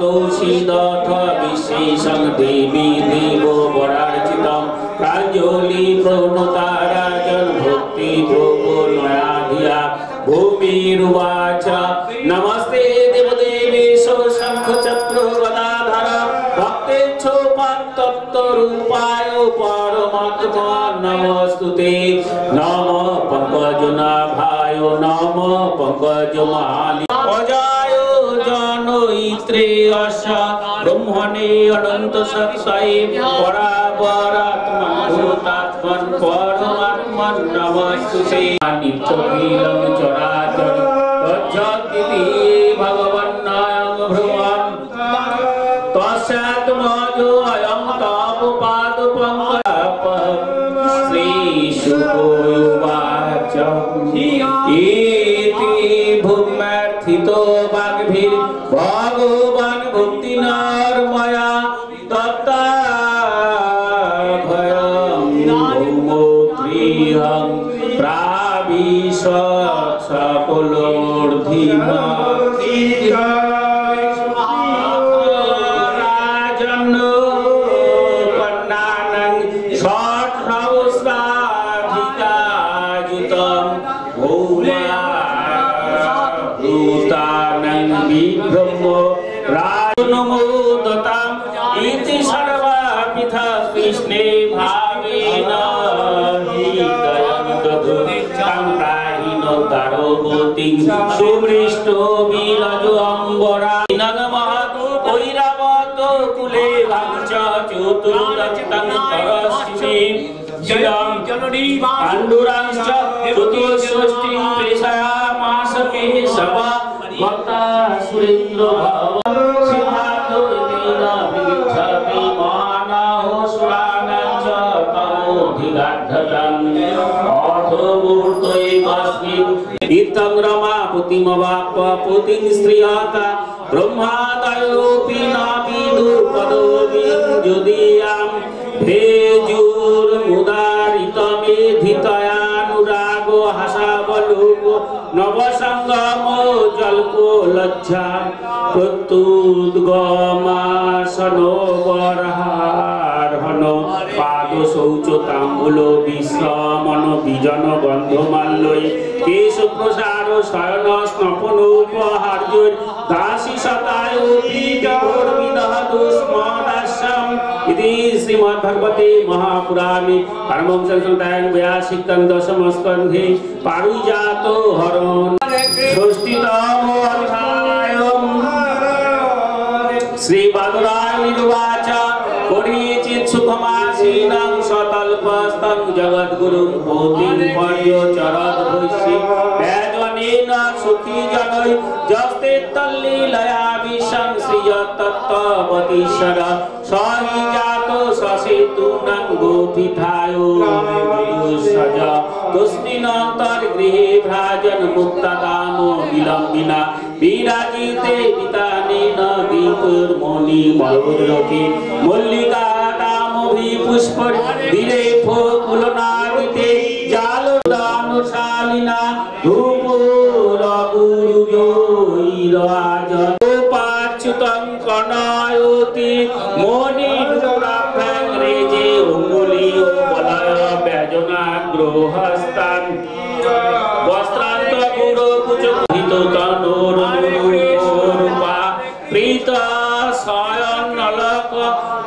कौशिदथ विशेषं देवी देवो वरार्चितं प्राञ्जलि प्रणुता राजन् भक्ति प्रोपनयाधिया भूमिरुवाच नमस्ते देवदेवेशो शङ्खचक्र गदाधर भक्तेच्छोपात्तरूपाय परमात्मा नमस्तुते नमः पंकजनाभाय नमः पंकजमाली अजाय जनयित्रे अस्य ब्रह्मणे अनंत सत्साई परावरात्मन् भूतात्मन् परमात्मन् नमस्तुते नित्यखिलं चराचर तज्जगति भगवन्नायं भ्रुवन् तस्यात्मजो अयं तापपादपङ्कजः श्रीशुकोवाच इति भूम्यार्थितो वाग्भिः भगवान् भुक्तिनार्मया दत्ताभयं भौमो गृहं प्राविशत् सकलोर्धिमा कृष्णे भावेन सुमृष्टो वीरजो अम्बरा ऐरावत कुले वाच चतुर्दत्तं परस्मै पाण्डुरांश्च चतुष्षष्टिं प्रेषयामास केशव भक्ता सुरेन्द्र इत्थं रमापतिमवापतिं स्त्रियाता ब्रह्मादयोऽपि न विदुपदो विद्युदीयां भेजुर्मुदारितमेधितयानुरागो हसावलोको नवसङ्गमो जल्पो लज्जा प्रत्युद्गमासनो वरहार्हनो पादशौचताम्बुलो विश्रमणो विजन गन्धमाल्यै केशप्रसारो शयन स्नपनोपहार्यो दासी शतायोऽपि विदहदुस्मदास्यम् इति श्रीमद्भगवते महापुराणे परमहंससंहितायां व्यासिकं दशमस्कन्धे पारिजातो हरन् षष्ठीतमो अध्यायः श्रीबादरायणुवाच परिचित् सुखमासीनं सतल्पस्तं जगद्गुरुं भूतिं पर्योचरत् भूषि वैजनेन सुखी जनय जस्ते तल्लीलया विसंश्रियतत्त्ववतीश्वर स हि जातो ससेतूनं गोपीठायो सज तुष्टिनन्तर्गृहे भ्राजन् मुक्तकामो विलम्बिना विराजिते वितानेन दीपुर्मुनि मरुर्लोके मल्लिका दामोहि पुष्पर दिलेफो कुलनादिते जालदानुशालिना धूपोरगुरुयोराजोपाच्युतं कनायोति मोनिपुराभ्यां रेजे उङ्गुलीयो बलय व्यजनाग्रोहस्तान् वस्त्रान्त गुरुकुचहितो तनोरूपा प्रीत शयनलक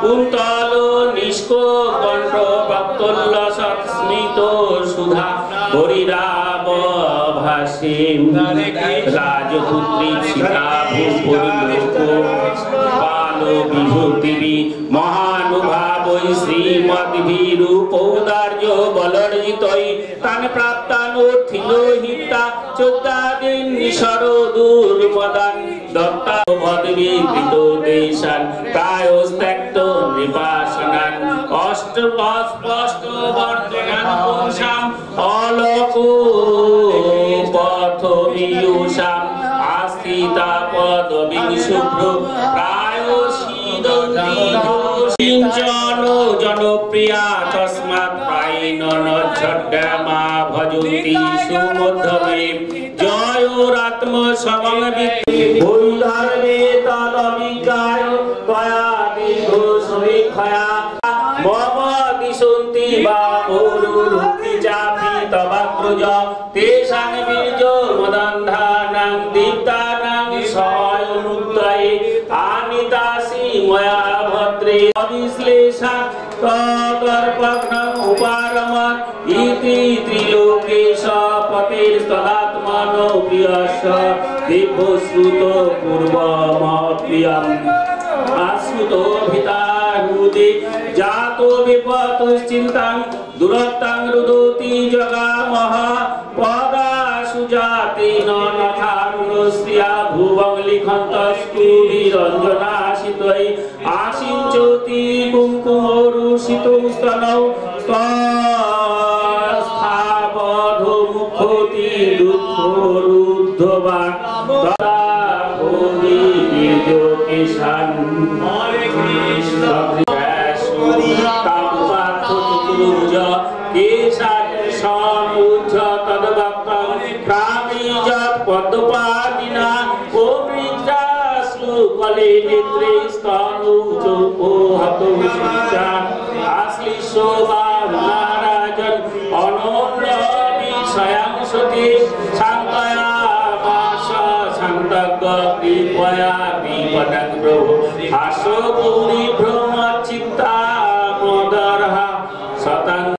कुन्तलो निष्को कण्ठ भक्तोल्लसस्मितो सुधा हरिराव भाषें राजपुत्री सीता भूपुरलोको बालो विभूतिभि महानुभावै श्रीमद्भिरूपौदार्यो बलर्जितै तान् प्राप्तानोत्थिलो हिता चोद्दादीन् निशरो दुर्मदान् दत्ता भद्विकृतो देशान् प्रायोस्त्यक्तो नृपासनान् अष्टवर्धनान् पुंसाम् अलोको पथो वियुषाम् आस्थिता पदवीं शुभ्रो प्रायोषिदन्ति सिञ्चनो जनप्रिया तस्मात् प्रायेण न षड्मा भजन्ति सुमध्यमे जयोरात्मसमं वैधर्मे तदभिज्ञाय त्वया दीर्घो समीक्षया मम दिशन्ति वा मोरुरुक्ति चापि तवाग्रज तेषां बीजो मदन्धानां दीप्तानां सहायमुक्तये आनीतासि मया भद्रे अविश्लेषा तदर्पघ्नम् उपारमत् इति त्रिलोकेश पतेस्तदात्मनो प्रियस्य दिव्यश्रुतो पूर्वमप्रियम् आश्रुतो भिताहुदे जातो विपतुश्चिन्तां दुरत्तां रुदोति जगामः पदासु जातेन नखारुणस्त्रिया भुवं लिखन्तस्कुभिरञ्जनाशित्वै आशिञ्चोति कुङ्कुमोरुषितो स्तनौ स्थावधो मुखोति दुःखोरुद्धवान् तदा भूमि निर्जोकेशान् हरे कृष्ण पद्मपादिना ओ वृद्धाश्रु कले नेत्रे स्तनु चोपो हतो शिक्षा आश्लिष्यो महाराजन् अनन्य विषयां सति शान्तया मास शान्तज्ञ कृपया विपदं प्रभो आशो गौरी ब्रह्मचित्ता मदरः सतं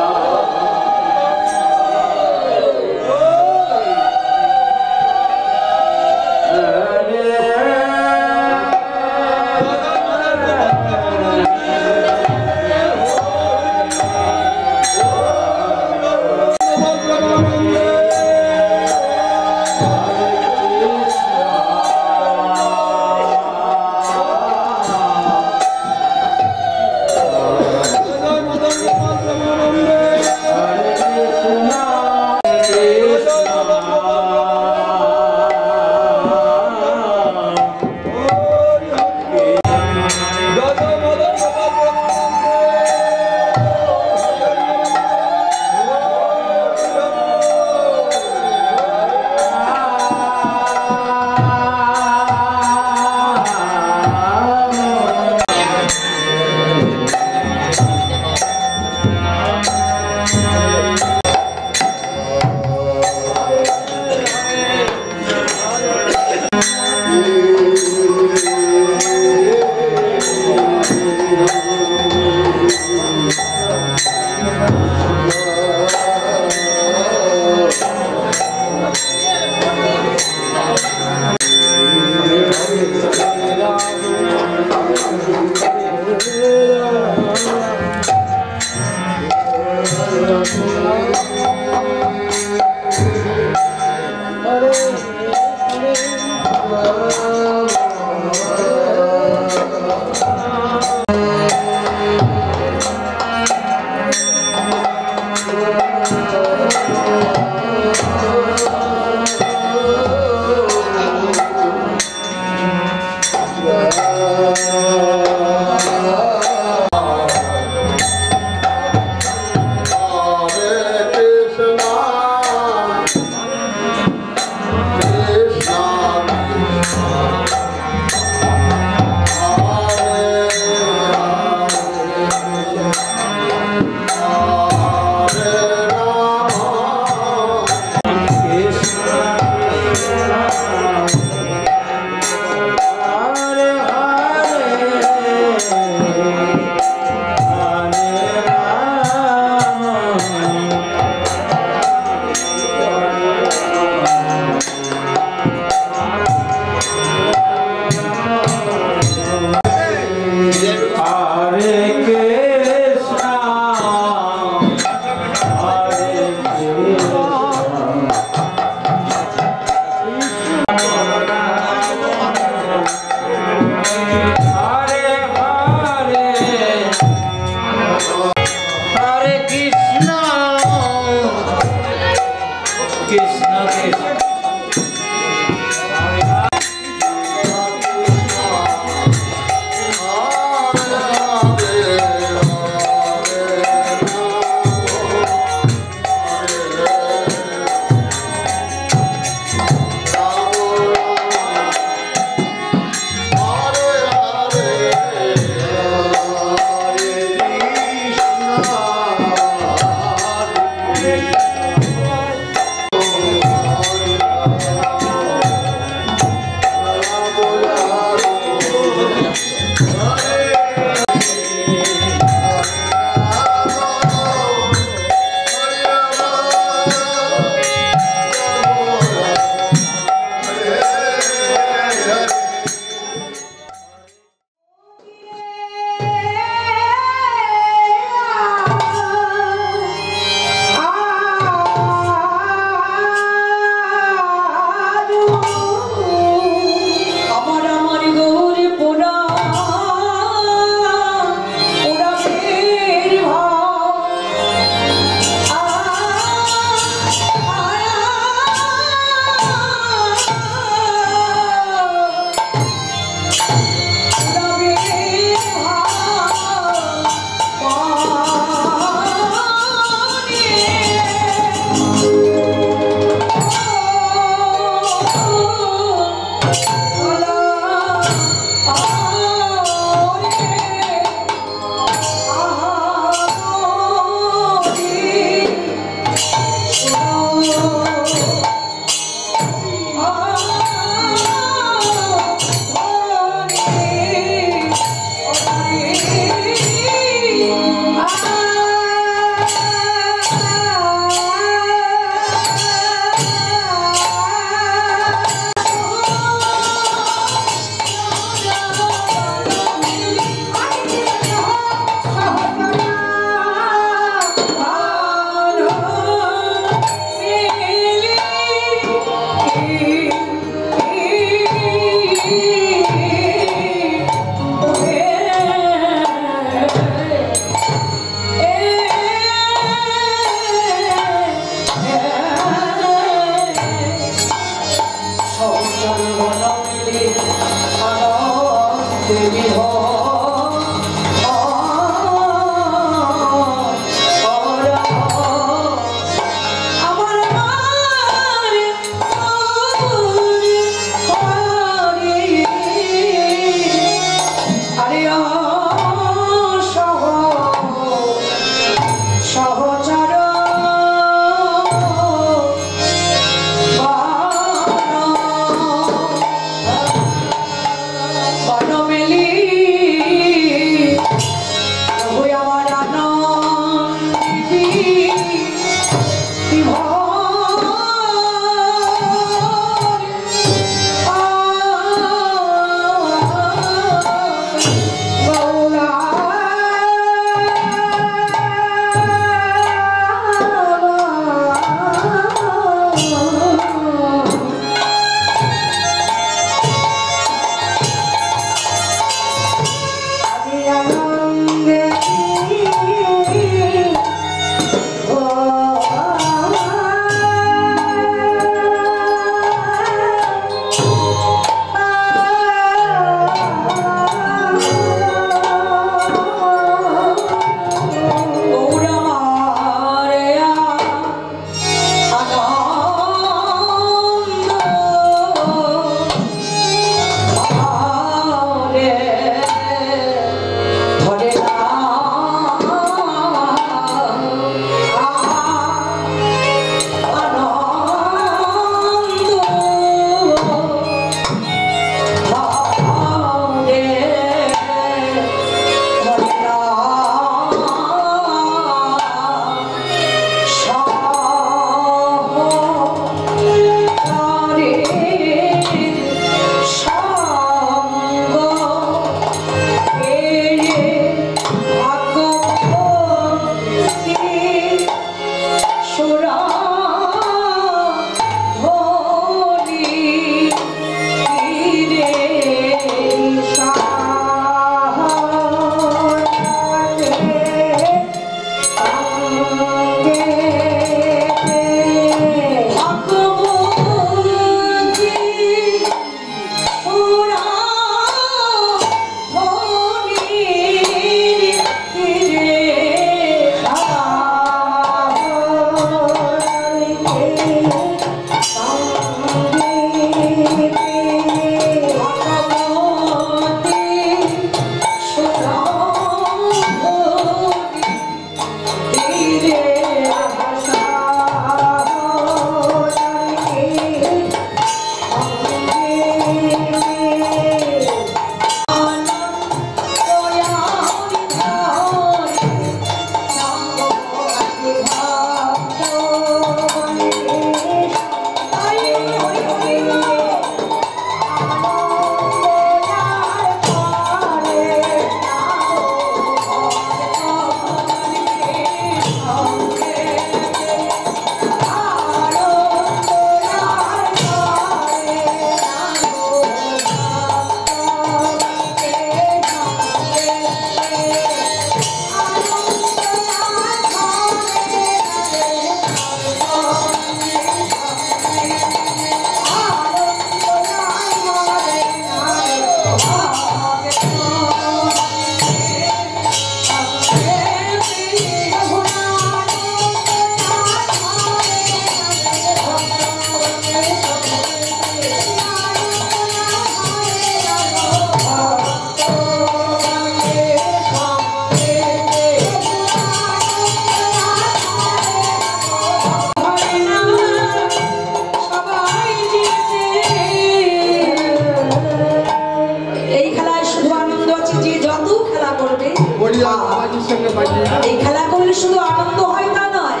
এই খেলা করলে শুধু আনন্দ হয় তা নয়,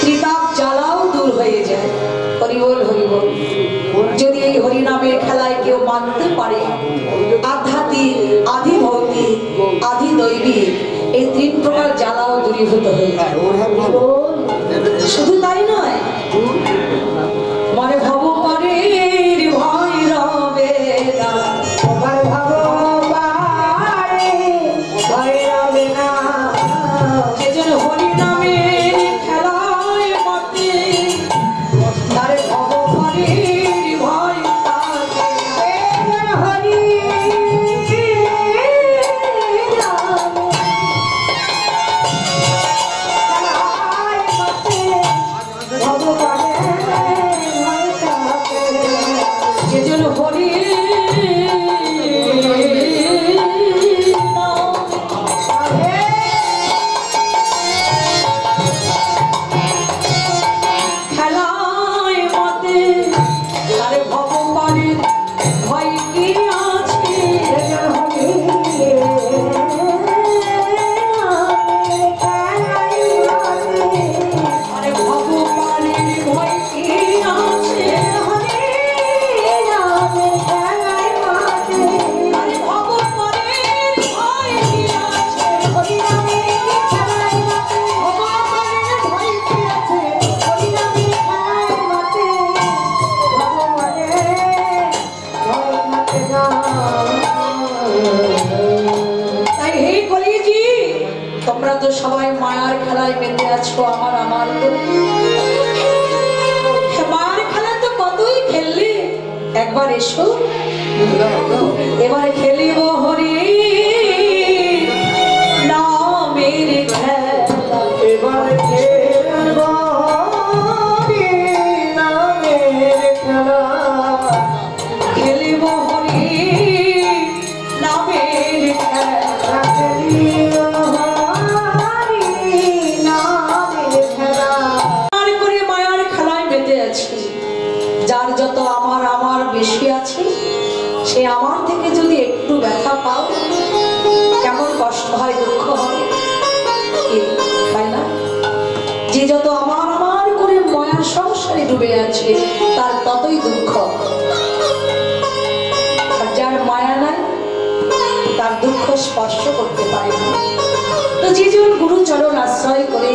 ত্রিতাপ জ্বালাও দূর হয়ে যায়। হরিবল হরিবল। যদি এই হরিনামের খেলায় কেউ মানতে পারে, আধ্যাত্মিক, আধি ভৌতিক, আধি দৈবিক এই তিন প্রকার জ্বালাও দূরীভূত হয়ে যায়। শুধু তাই নয়, মনে ভব পারে ভয় রবে না, মনে ভব পারে ভয় রবে না, যেজন হরিনামের খেলায় মাতে তারে ভব পারে ভয় থাকে। হরি যেজন হরি খেলায় মতে তারে ভব পারে ভয় কি আছে, আরে ভব পারে ভয় কি আছে, তোমরা তো সবাই মায়ার খেলায় মেতে আছো। আমার তো মায়ার খেলা তো কতই খেললে, একবার এসো এবার খেলিব হরি নামের খেলা, এবার খেলব হরি নামের খেলা, খেলিব হরি নামের খেলা, খেলিব যার যত আমার আমার বেশি আছে, সে আমার থেকে যদি একটু ব্যথা পাও কেমন কষ্ট হয়, দুঃখ হয়, তাই না? যে যত আমার আমার করে মায়ার সংসারে ডুবে আছে তার ততই দুঃখ, আর যার মায়া নাই তার দুঃখ স্পর্শ করতে পারে না। তো যেজন গুরুচরণ আশ্রয় করে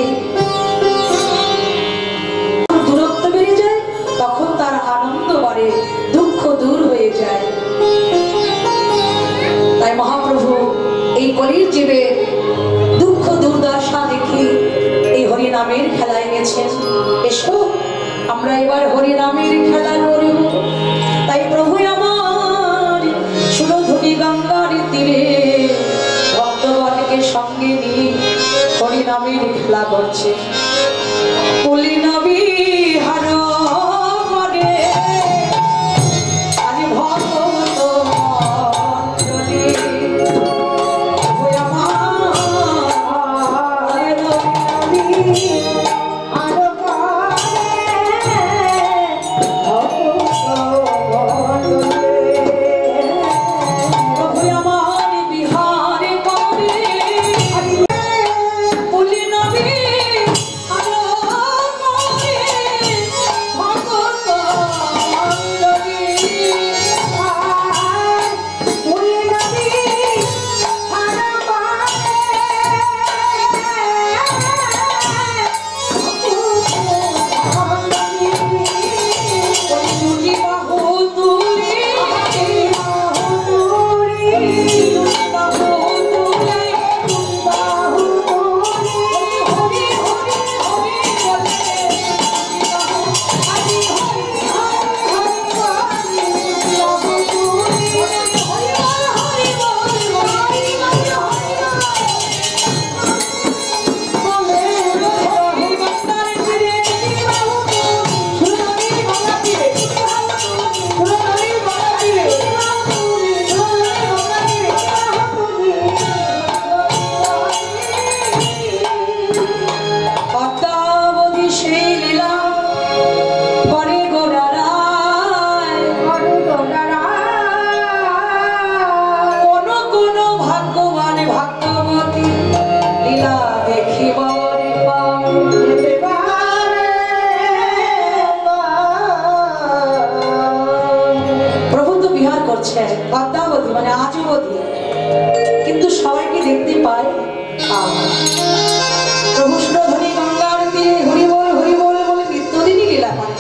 দূরত্ব বেড়ে যায়, তখন তার আনন্দ বাড়ে, দুঃখ দূর হয়ে যায়। তাই মহাপ্রভু এই কলির জীবে দুঃখ দুর্দশা দেখে এই হরিনামের খেলা এনেছেন। এসো আমরা এবার হরিনামের খেলা করব। তাই প্রভু আমার সুরধুনী গঙ্গার তীরে ভক্তগণকে সঙ্গে নিয়ে হরিনামের খেলা করছে। বলি নবী হার দেখতে পাই। প্রভু সুরধনী গঙ্গার তীরে হরিবল হরিবল বলে নিত্যদিনই লীলা করে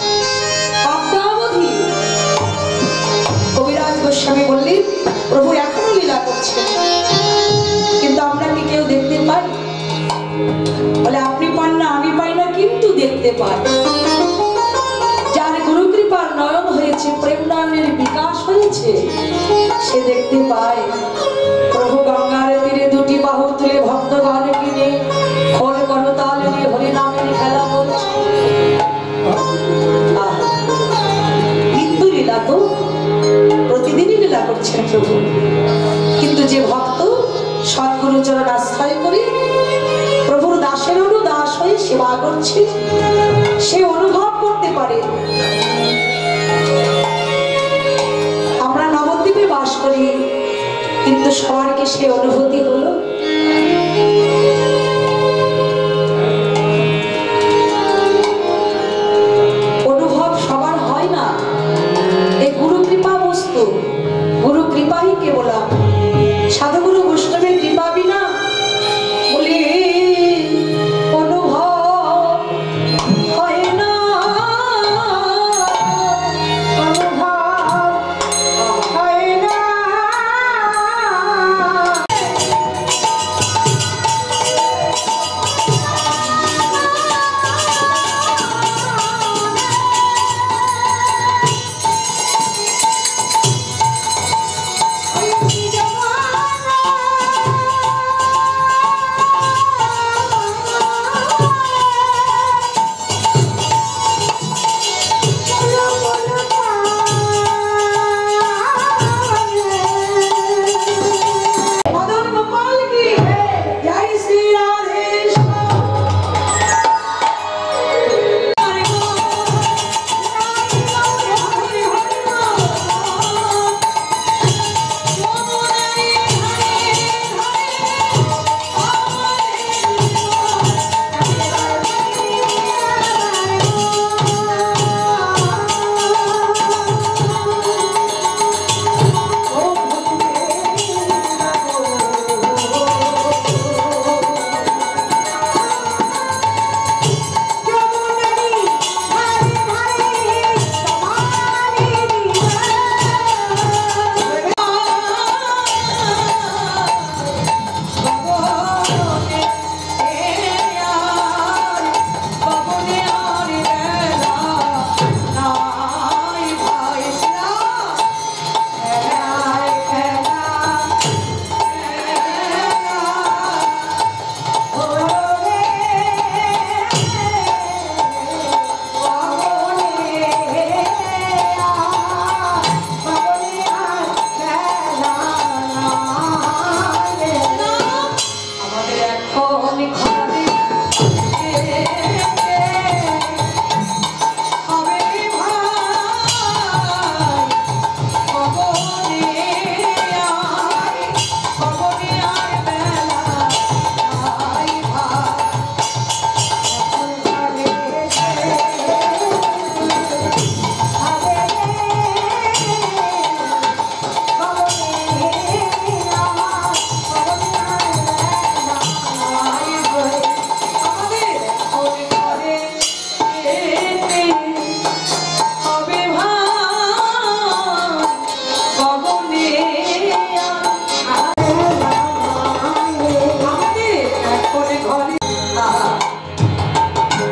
অদ্যাবধি। কবিরাজ গোস্বামী বললেন প্রভু এখনো লীলা করছেন, কিন্তু আমরা কি কেউ দেখতে পাই? বলে আপনি পান না, আমি পাই না, কিন্তু দেখতে পাই। যার গুরু কৃপার নয়ন হয়েছে, প্রেম নয়নের বিকাশ হয়েছে, সে দেখতে পায় প্রভু গঙ্গার তীরে দুটি বাহু তুলে ভক্তগণ কিনে খোল করতাল নিয়ে হরি নামের খেলা করছে। নিত্য লীলা তো, প্রতিদিনই লীলা করছেন প্রভু। কিন্তু যে ভক্ত সদ্গুরু চরণ আশ্রয় করে প্রভুর দাসেরও দাস হয়ে সেবা করছে, সে অনুভব করতে পারে। আমরা নবদ্বীপে বাস করি, কিন্তু সবার কি সে অনুভূতি হলো? অনুভব সবার হয় না। এই গুরু কৃপা বস্তু, গুরু কৃপাই কেবল। সাধুগুরু বৈষ্ণবের কৃপা বিনা বলে অনুভব হয় না, অনুভব হয় না।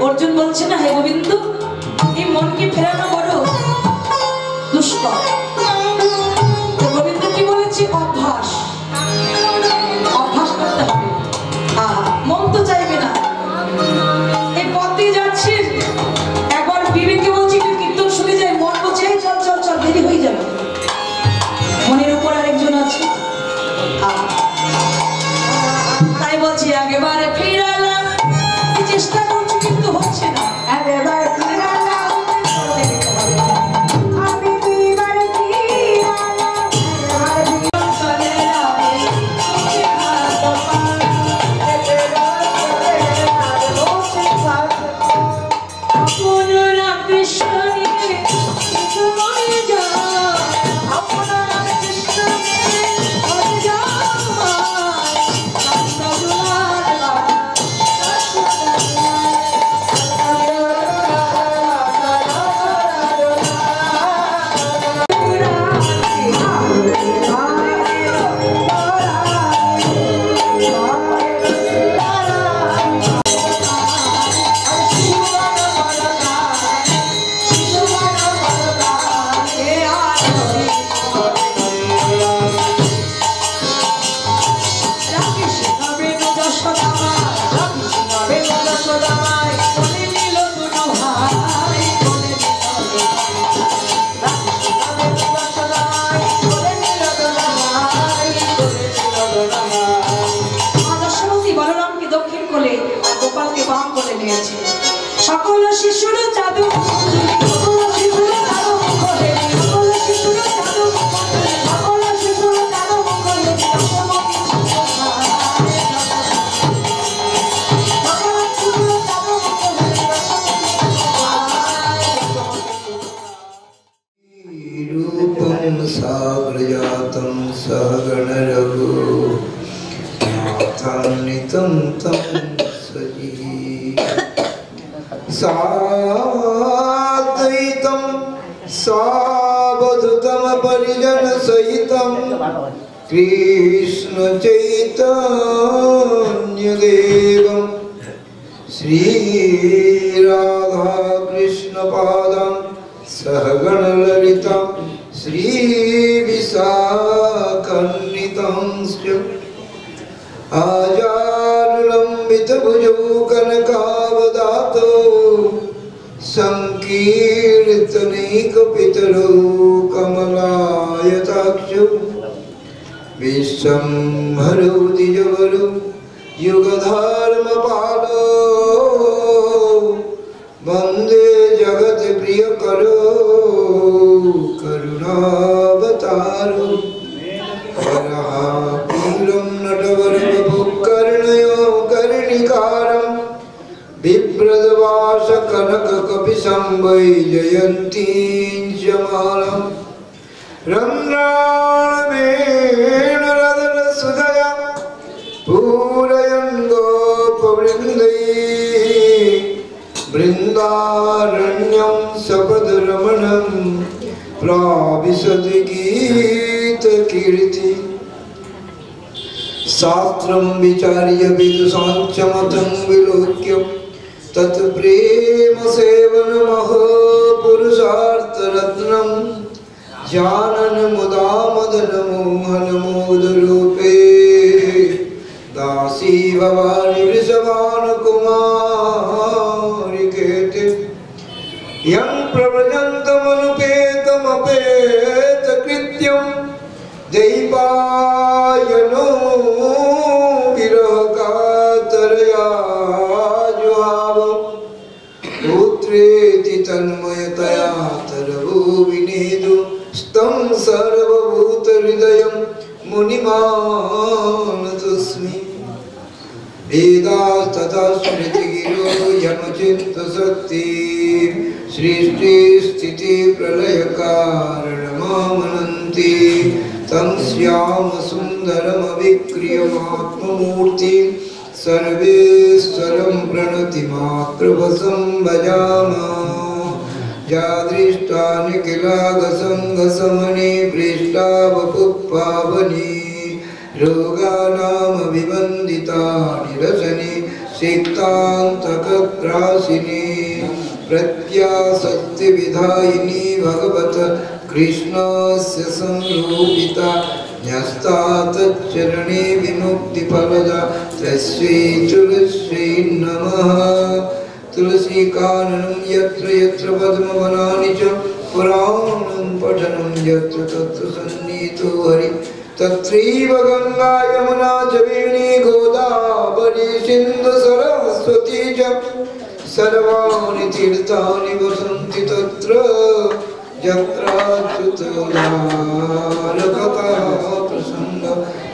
অর্জুন বলছে না, হে গোবিন্দ, এই মনকে ফেরানো বড় দুষ্কর। গোবিন্দ কি বলেছে? অভ্যাস, অভ্যাস করতে হবে। মন তো চাইবে না। এই পথে যাচ্ছেন, একবার বিবেকে বলছি একটু কীর্তন শুনে যায়, মন বলছে চল চল চল, দেরি হয়ে যাবে। মনের উপর আরেকজন আছে, তাই বলছি একেবারে ফিরালাম, চেষ্টা করছি কিন্তু হচ্ছে না। একেবারে ফিরালাম, আমি দুইবারে ফিরালাম, চলে যাবে গেছে। সকল শিশুর চাদর সকল শিশুর চাদর মুখে সকল শিশুর চাদর সকল শিশুর চাদর মুখে रूपं साग्रजातं सहगण रघु ज्ञातान्वितं तं साद्वैतं सावधूतं परिजन सहितं कृष्ण चैतन्यदेवं श्री राधा कृष्ण पादं सहगण ललिता श्री विशाखान्वितांश्च आजानुलम्बित भुजौ कनकावदातो संकीर्तनैकपितरौ कमलायताक्षौ विश्वम्भरौ द्विजवरौ युगधर्मपालो वन्दे जगत प्रिय करो करुणावतारो वराहपीरं नटवरवपु कर्णयो कर्णिकारं बिभ्रदवास कनककपिशम्भैजयन्तीं च मालां रम्राणवेणुरदनसुधया पूरयन् गोपवृन्दैः वृन्दारण्यं सपदरमणं प्राविशति गीतकीर्ति शास्त्रं विचार्य विदुषाञ्चमतं विलोक्य तत्प्रेमसेवनमहापुरुषार्थरत्नं जानन् मुदा मदनमोहनमोदरूपे दासी भवानी वृषभानुकुमारी केते यं प्रव्रजन्तमनुपेतमपेतकृत्यं दैवायनो विरहकातरया जुहाव पुत्रेति तन्मयतया तरवो विनेदु स्तं सर्वभूतहृदयं मुनिमानतोऽस्मि वेदास्तथा स्मृतिगिरो यमचित्तशक्ति सृष्टिस्थितिप्रलयकारणमामनन्ति तं श्यामसुन्दरमविक्रियमात्ममूर्ति सर्वेश्वरं प्रणतिमात्रवशं भजामः या दृष्टानिखिलागसङ्गसमने पृष्ठा वपुप्पावनी रोगानां विवन्दितानि रसने सिक्तान्तकत्रासिने प्रत्यासक्तिविधायिनी भगवत कृष्णस्य संरूपिता न्यस्ता तच्चरणे विमुक्तिफलदा तस्यै तुलस्यै नमः। तुलसीकाननं यत्र यत्र पद्मवनानि च पुराणं पठनं यत्र तत्र सन्नीतो हरिः तत्रैव गंगा यमुना च वेणी गोदावरी सिंधु सरस्वती च सर्वाणि तीर्थानि वसन्ति तत्र यत्राच्युतकथा प्रसंग।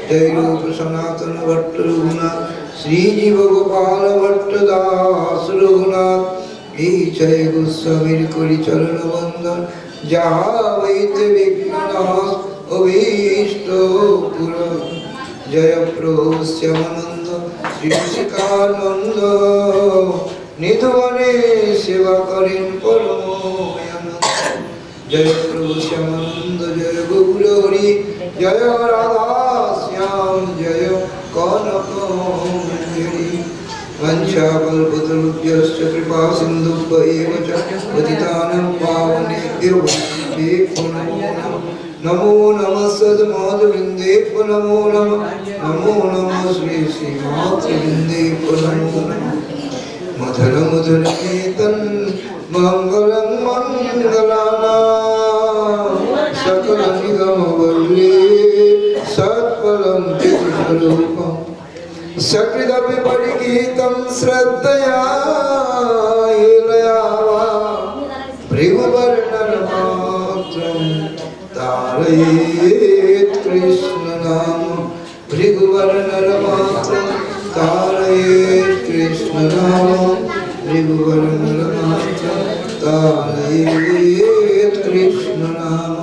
जय रूप सनातन भट्ट रघुनाथ श्री जीव गोपाल भट्ट दास रघुनाथ जय गोस्वामीर करि चरण वंदन जहाँ वैद्य विघ्ननाश अभीष्ट पुरा। जय प्रभु श्यामानंद श्री ऋषिकानंद निधुवने सेवा करें परमानंद। जय प्रभु श्यामानंद जय गौरी जय राधा श्याम जय कनकमंजरी। वंशाकल्पतरुभ्यश्च कृपा सिन्धुभ्येव च पतितानां पावनेभ्यो वैष्णवेभ्यो नमो नमः सद्माधवृन्दे नमो नमः श्री श्रीमातृवृन्दे नमो नमः। मधुर मधुर कीर्तन मंगलं मंगलानां सकल निगम वल्ली सत्फलं चित्स्वरूपं सकृदपि परिगीतं श्रद्धया हेलयावा भृगुवर्णनमात्रं तारयेत् कृष्णनाम भृगुवर्णनमात्रं तारयेत् कृष्णनाम भृगुवर्णनमात्रं तारयेत् कृष्णनाम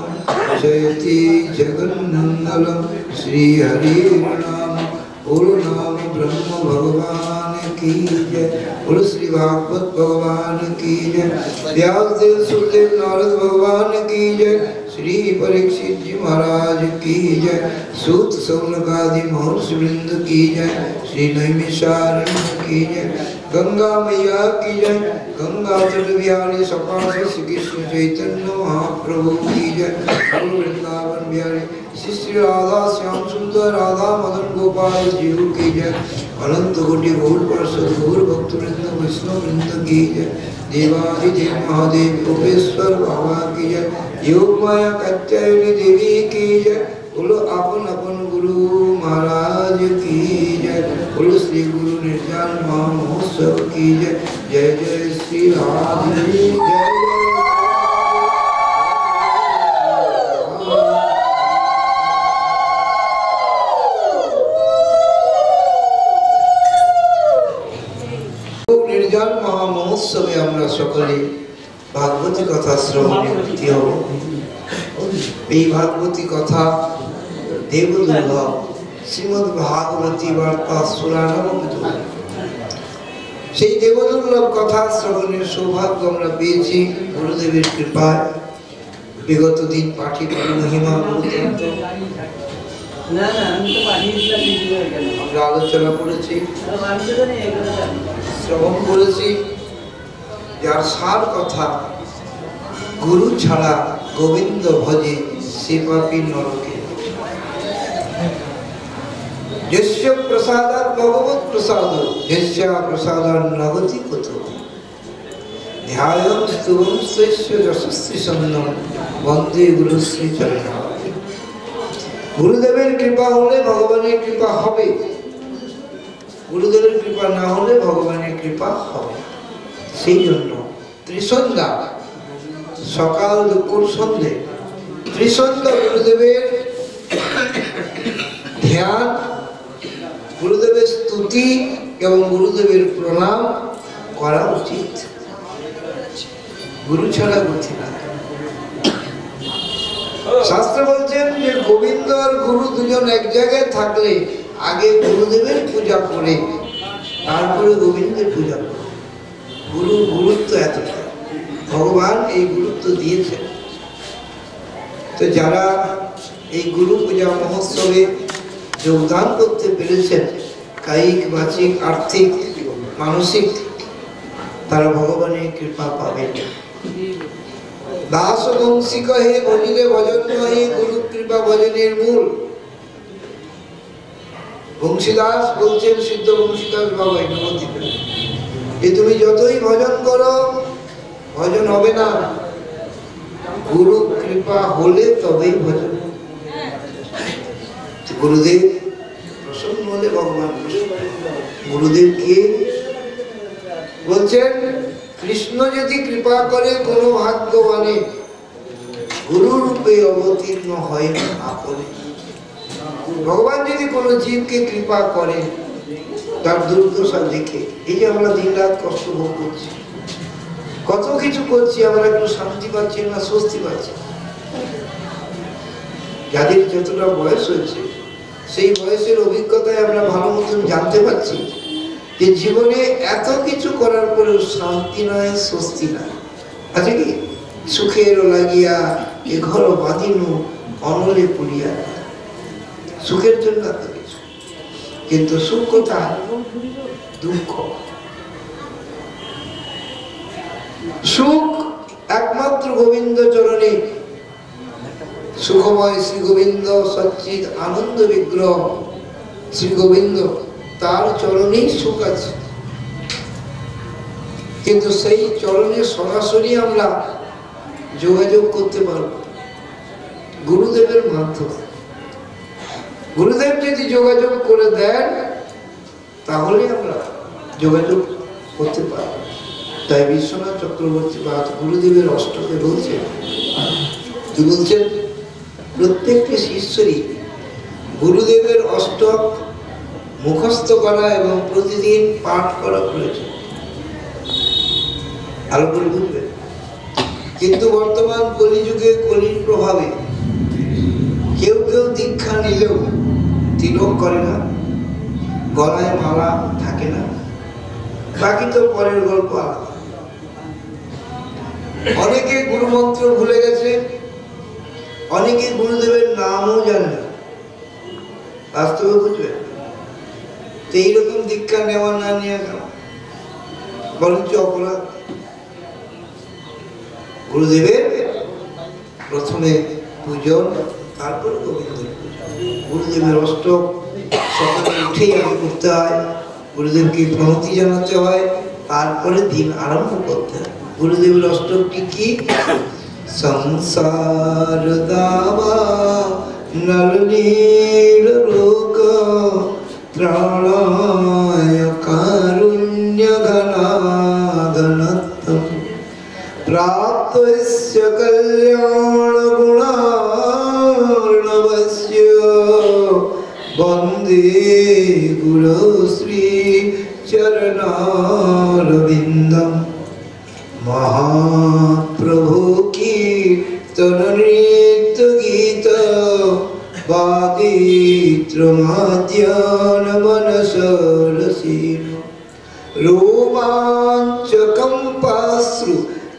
जयति जगन्मंगलम श्री हरि नाम गुरु नाम ब्रह्म भगवान की जय। गुरु श्री भागवत भगवान की जय। व्यासदेव सुखदेव नारद भगवान की जय। श्री परीक्षित जी महाराज की जय। सूत सौनकादि महर्षि वृंद की जय। श्री नैमिषारण्य की जय। गंगा मैया की जय। गंगा तट बिहारी सपाट श्री कृष्ण चैतन्य महाप्रभु की जय। वृंदावन बिहारी श्री राधा श्याम सुंदर राधा मदन गोपाल जीव की जय। अनंत कोटि गौर पार्षद गौर भक्तवृंद वैष्णव वृंद की जय। देवादिदेव महादेव गोपेश्वर बाबा की जय। योग माया कात्यायनी देवी की जय। बोलो अपन अपन गुरु महाराज की जय। बोलो श्री गुरु निर्जन महोत्सव की जय। जय जय श्री राधे जय। निर्जन महामहोत्सवे আমরা সকলে ভাগবতী কথা শ্রবণে ব্রতী হব। এই ভাগবতী কথা দেবদুর্লভ শ্রীমদ্ ভাগবতী বার্তা সুরানবম। সেই দেবদুর্লভ কথা শ্রবণের সৌভাগ্য আমরা পেয়েছি গুরুদেবের কৃপায়। বিগত দিন পাঠিত মহিমা আমরা আলোচনা করেছি, শ্রবণ করেছি, যার সার কথা গুরু ছাড়া গোবিন্দ ভজে সে পাপী নরকে। যস্য প্রসাদাৎ ভগবৎ প্রসাদ যস্যা প্রসাদাৎ নগতি কুতো ধ্যায়ং স্তুবং স্বস্য যশস্বী সন্ন্যম বন্দে গুরুশ্রী চরণা। গুরুদেবের কৃপা হলে ভগবানের কৃপা হবে, গুরুদেবের কৃপা না হলে ভগবানের কৃপা হবে। সেই জন্য ত্রিসন্ধ্যা, সকাল দুপুর সন্ধে, ত্রিসন্ধ্যা গুরুদেবের ধ্যান, গুরুদেবের স্তুতি এবং গুরুদেবের প্রণাম করা উচিত। গুরু ছাড়া গতি না। শাস্ত্র বলছেন যে গোবিন্দ আর গুরু দুজন এক জায়গায় থাকলে আগে গুরুদেবের পূজা করে তারপরে গোবিন্দের পূজা করে। গুরু গুরুত্ব এতটা ভগবান এই গুরুত্ব দিয়েছেন। তো যারা এই গুরু পূজা মহোৎসবে যোগদান করতে পেরেছেন, কায়িক বাচিক আর্থিক মানসিক, তারা ভগবানের কৃপা পাবেন। দাস বংশী কহে ভজিলে ভজন নহে গুরু কৃপা ভজনের মূল। বংশীদাস বলছেন, সিদ্ধ বংশীদাস বাবা নবদ্বীপে, যে তুমি যতই ভজন করো ভজন হবে না, গুরু কৃপা হলে তবেই ভজন। গুরুদেব প্রসন্ন হলে ভগবান প্রসন্ন। গুরুদেব কে বলছেন? কৃষ্ণ যদি কৃপা করে কোন ভাগ্যবানে গুরু রূপে অবতীর্ণ হয় না আপনে। ভগবান যদি কোনো জীবকে কৃপা করে তার দুর্দশা দেখে, এই যে আমরা দিন রাত কষ্ট ভোগ করছি, কত কিছু করছি, আমরা একটু শান্তি পাচ্ছি না, স্বস্তি পাচ্ছি। যাদের যতটা বয়স হয়েছে সেই বয়সের অভিজ্ঞতায় আমরা ভালো মতন জানতে পারছি যে জীবনে এত কিছু করার পরেও শান্তি নয়, স্বস্তি নয়। আছে কি? সুখের লাগিয়া এ ঘর বাঁধিনু অনলে পুরিয়া। সুখের জন্য এত কিছু, কিন্তু সুখ কোথায়? দুঃখ। সুখ একমাত্র গোবিন্দ চরণে। সুখময় শ্রী গোবিন্দ সচ্চিদ আনন্দ বিগ্রহ শ্রী গোবিন্দ, তার চরণেই সুখ আছে। কিন্তু সেই চরণে সরাসরি আমরা যোগাযোগ করতে পারব গুরুদেবের মাধ্যমে। গুরুদেব যদি যোগাযোগ করে দেন তাহলে আমরা যোগাযোগ করতে পারব। তাই বিশ্বনাথ চক্রবর্তী বা গুরুদেবের অষ্টকে বলছেন, কি বলছেন, প্রত্যেকটি শিষ্যরই গুরুদেবের অষ্টক মুখস্থ করা এবং প্রতিদিন পাঠ করা প্রয়োজন। ভালো করে বুঝবেন। কিন্তু বর্তমান কলিযুগে কলির প্রভাবে কেউ কেউ দীক্ষা নিলেও তিলক করে না, গলায় মালা থাকে না, বাকি তো পরের গল্প আলাদা। অনেকে গুরুমন্ত্র ভুলে গেছে, অনেকে গুরুদেবের নামও জানে না। বাস্তবে বুঝবেন, তো এইরকম দীক্ষা নেওয়া না নিয়ে গেল বরঞ্চ অপরাধ। গুরুদেবের প্রথমে পূজন, তারপর গোবিন্দের পূজন। গুরুদেবের অষ্টক সকালে উঠেই আগে করতে হয়, গুরুদেবকে প্রণতি জানাতে হয়, তারপরে দিন আরম্ভ করতে হয়। গুরুদেবের অষ্টকটি কি? সংসার দাবা নলনীল লোক ত্রাণায় কারুণ্য ঘনাঘনত্বম প্রাপ্তস্য কল্যাণ গুণার্ণবস্য বন্দে গুরু শ্রী চরণারবিন্দম। महाप्रभु की तनृत्य गीत वादित्रमाद्यान मनसरसीन रोमाञ्चकम्पाश्रु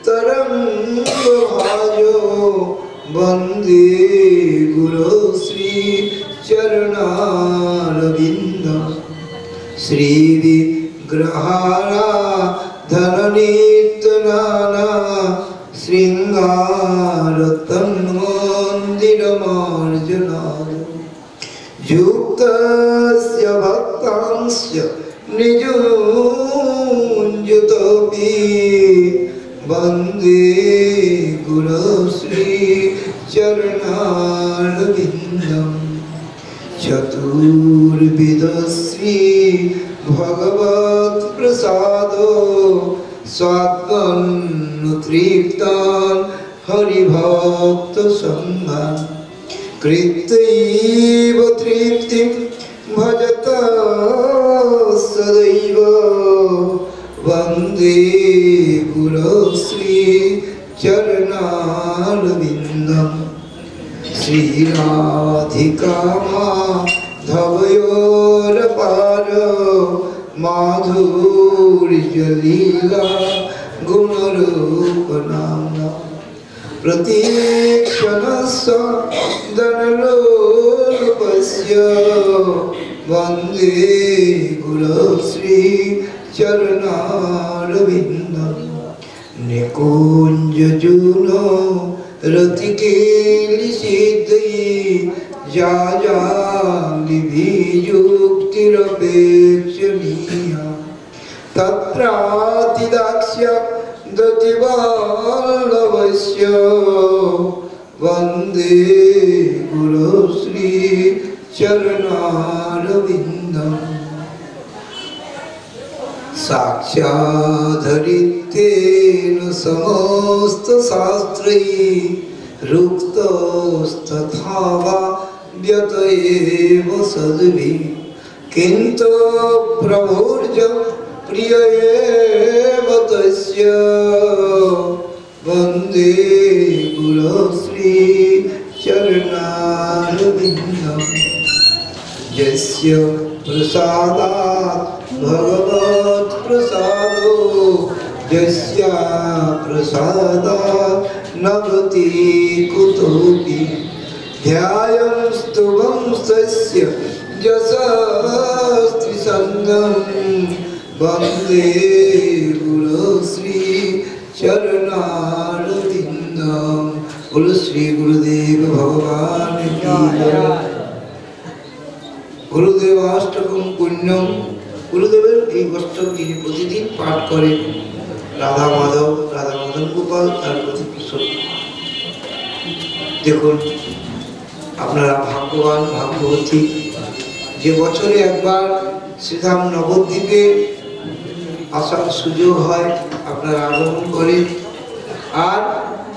तरङ्गभाजो वन्दे गुरो श्री चरणारविन्दम्। श्रीविग्रहारा धननित्यनाना शृङ्गारतन्मन्दिरमार्जनाद युक्तस्य भक्तांस्य निजुञ्जुतोऽपि वन्दे गुरो श्री चरणारविन्दम्। चतुर्विधश्री भगवत् प्रसादो स्वात्मनुतृप्तान् हरिभक्त संगान् कृत्यैव तृप्तिं भजत सदैव वन्दे गुरो श्री चरणारविन्दम्। श्रीराधिका माधवयोरपार माधुर्यलीला गुणरूप नाम्ना प्रतीक्षणस्य दनलोलुपस्य वन्दे गुरो श्री चरणारविन्दम्। निकुञ्जजूनो रतिकेलिसिद्धि जाजालिभियुक्तिरपेक्षणीया तत्रातिदाक्ष्य दतिवल्लभस्य वन्दे गुरो श्री चरणारविन्दम्। साक्षाधरितेन समस्त शास्त्रैः रुक्तस्तथा वा व्यत एव सद्भिः किन्तु प्रभुर्ज प्रिय एव तस्य वन्दे गुरो श्री चरणारविन्दम्। यस्य प्रसादात् भगवत् प्रसादो यस्य प्रसादात् नभति कुतोऽपि ध्यायं स्तुवं तस्य यशस्त्रिसङ्गं वन्दे गुरो श्री चरणारविन्दम्। बोलो श्री गुरुदेव भगवान की जय। गुरुदेवाष्टकम पुण्यम। गुरुदेवेर এই অষ্টক যিনি প্রতিদিন পাঠ করেন রাধা মাধব গোপাল তার প্রতি প্রসন্ন। দেখুন আপনারা ভাগ্যবান ভাগ্যবতী যে বছরে একবার শ্রীধাম নবদ্বীপে আসার সুযোগ হয়, আপনারা আগমন করেন। আর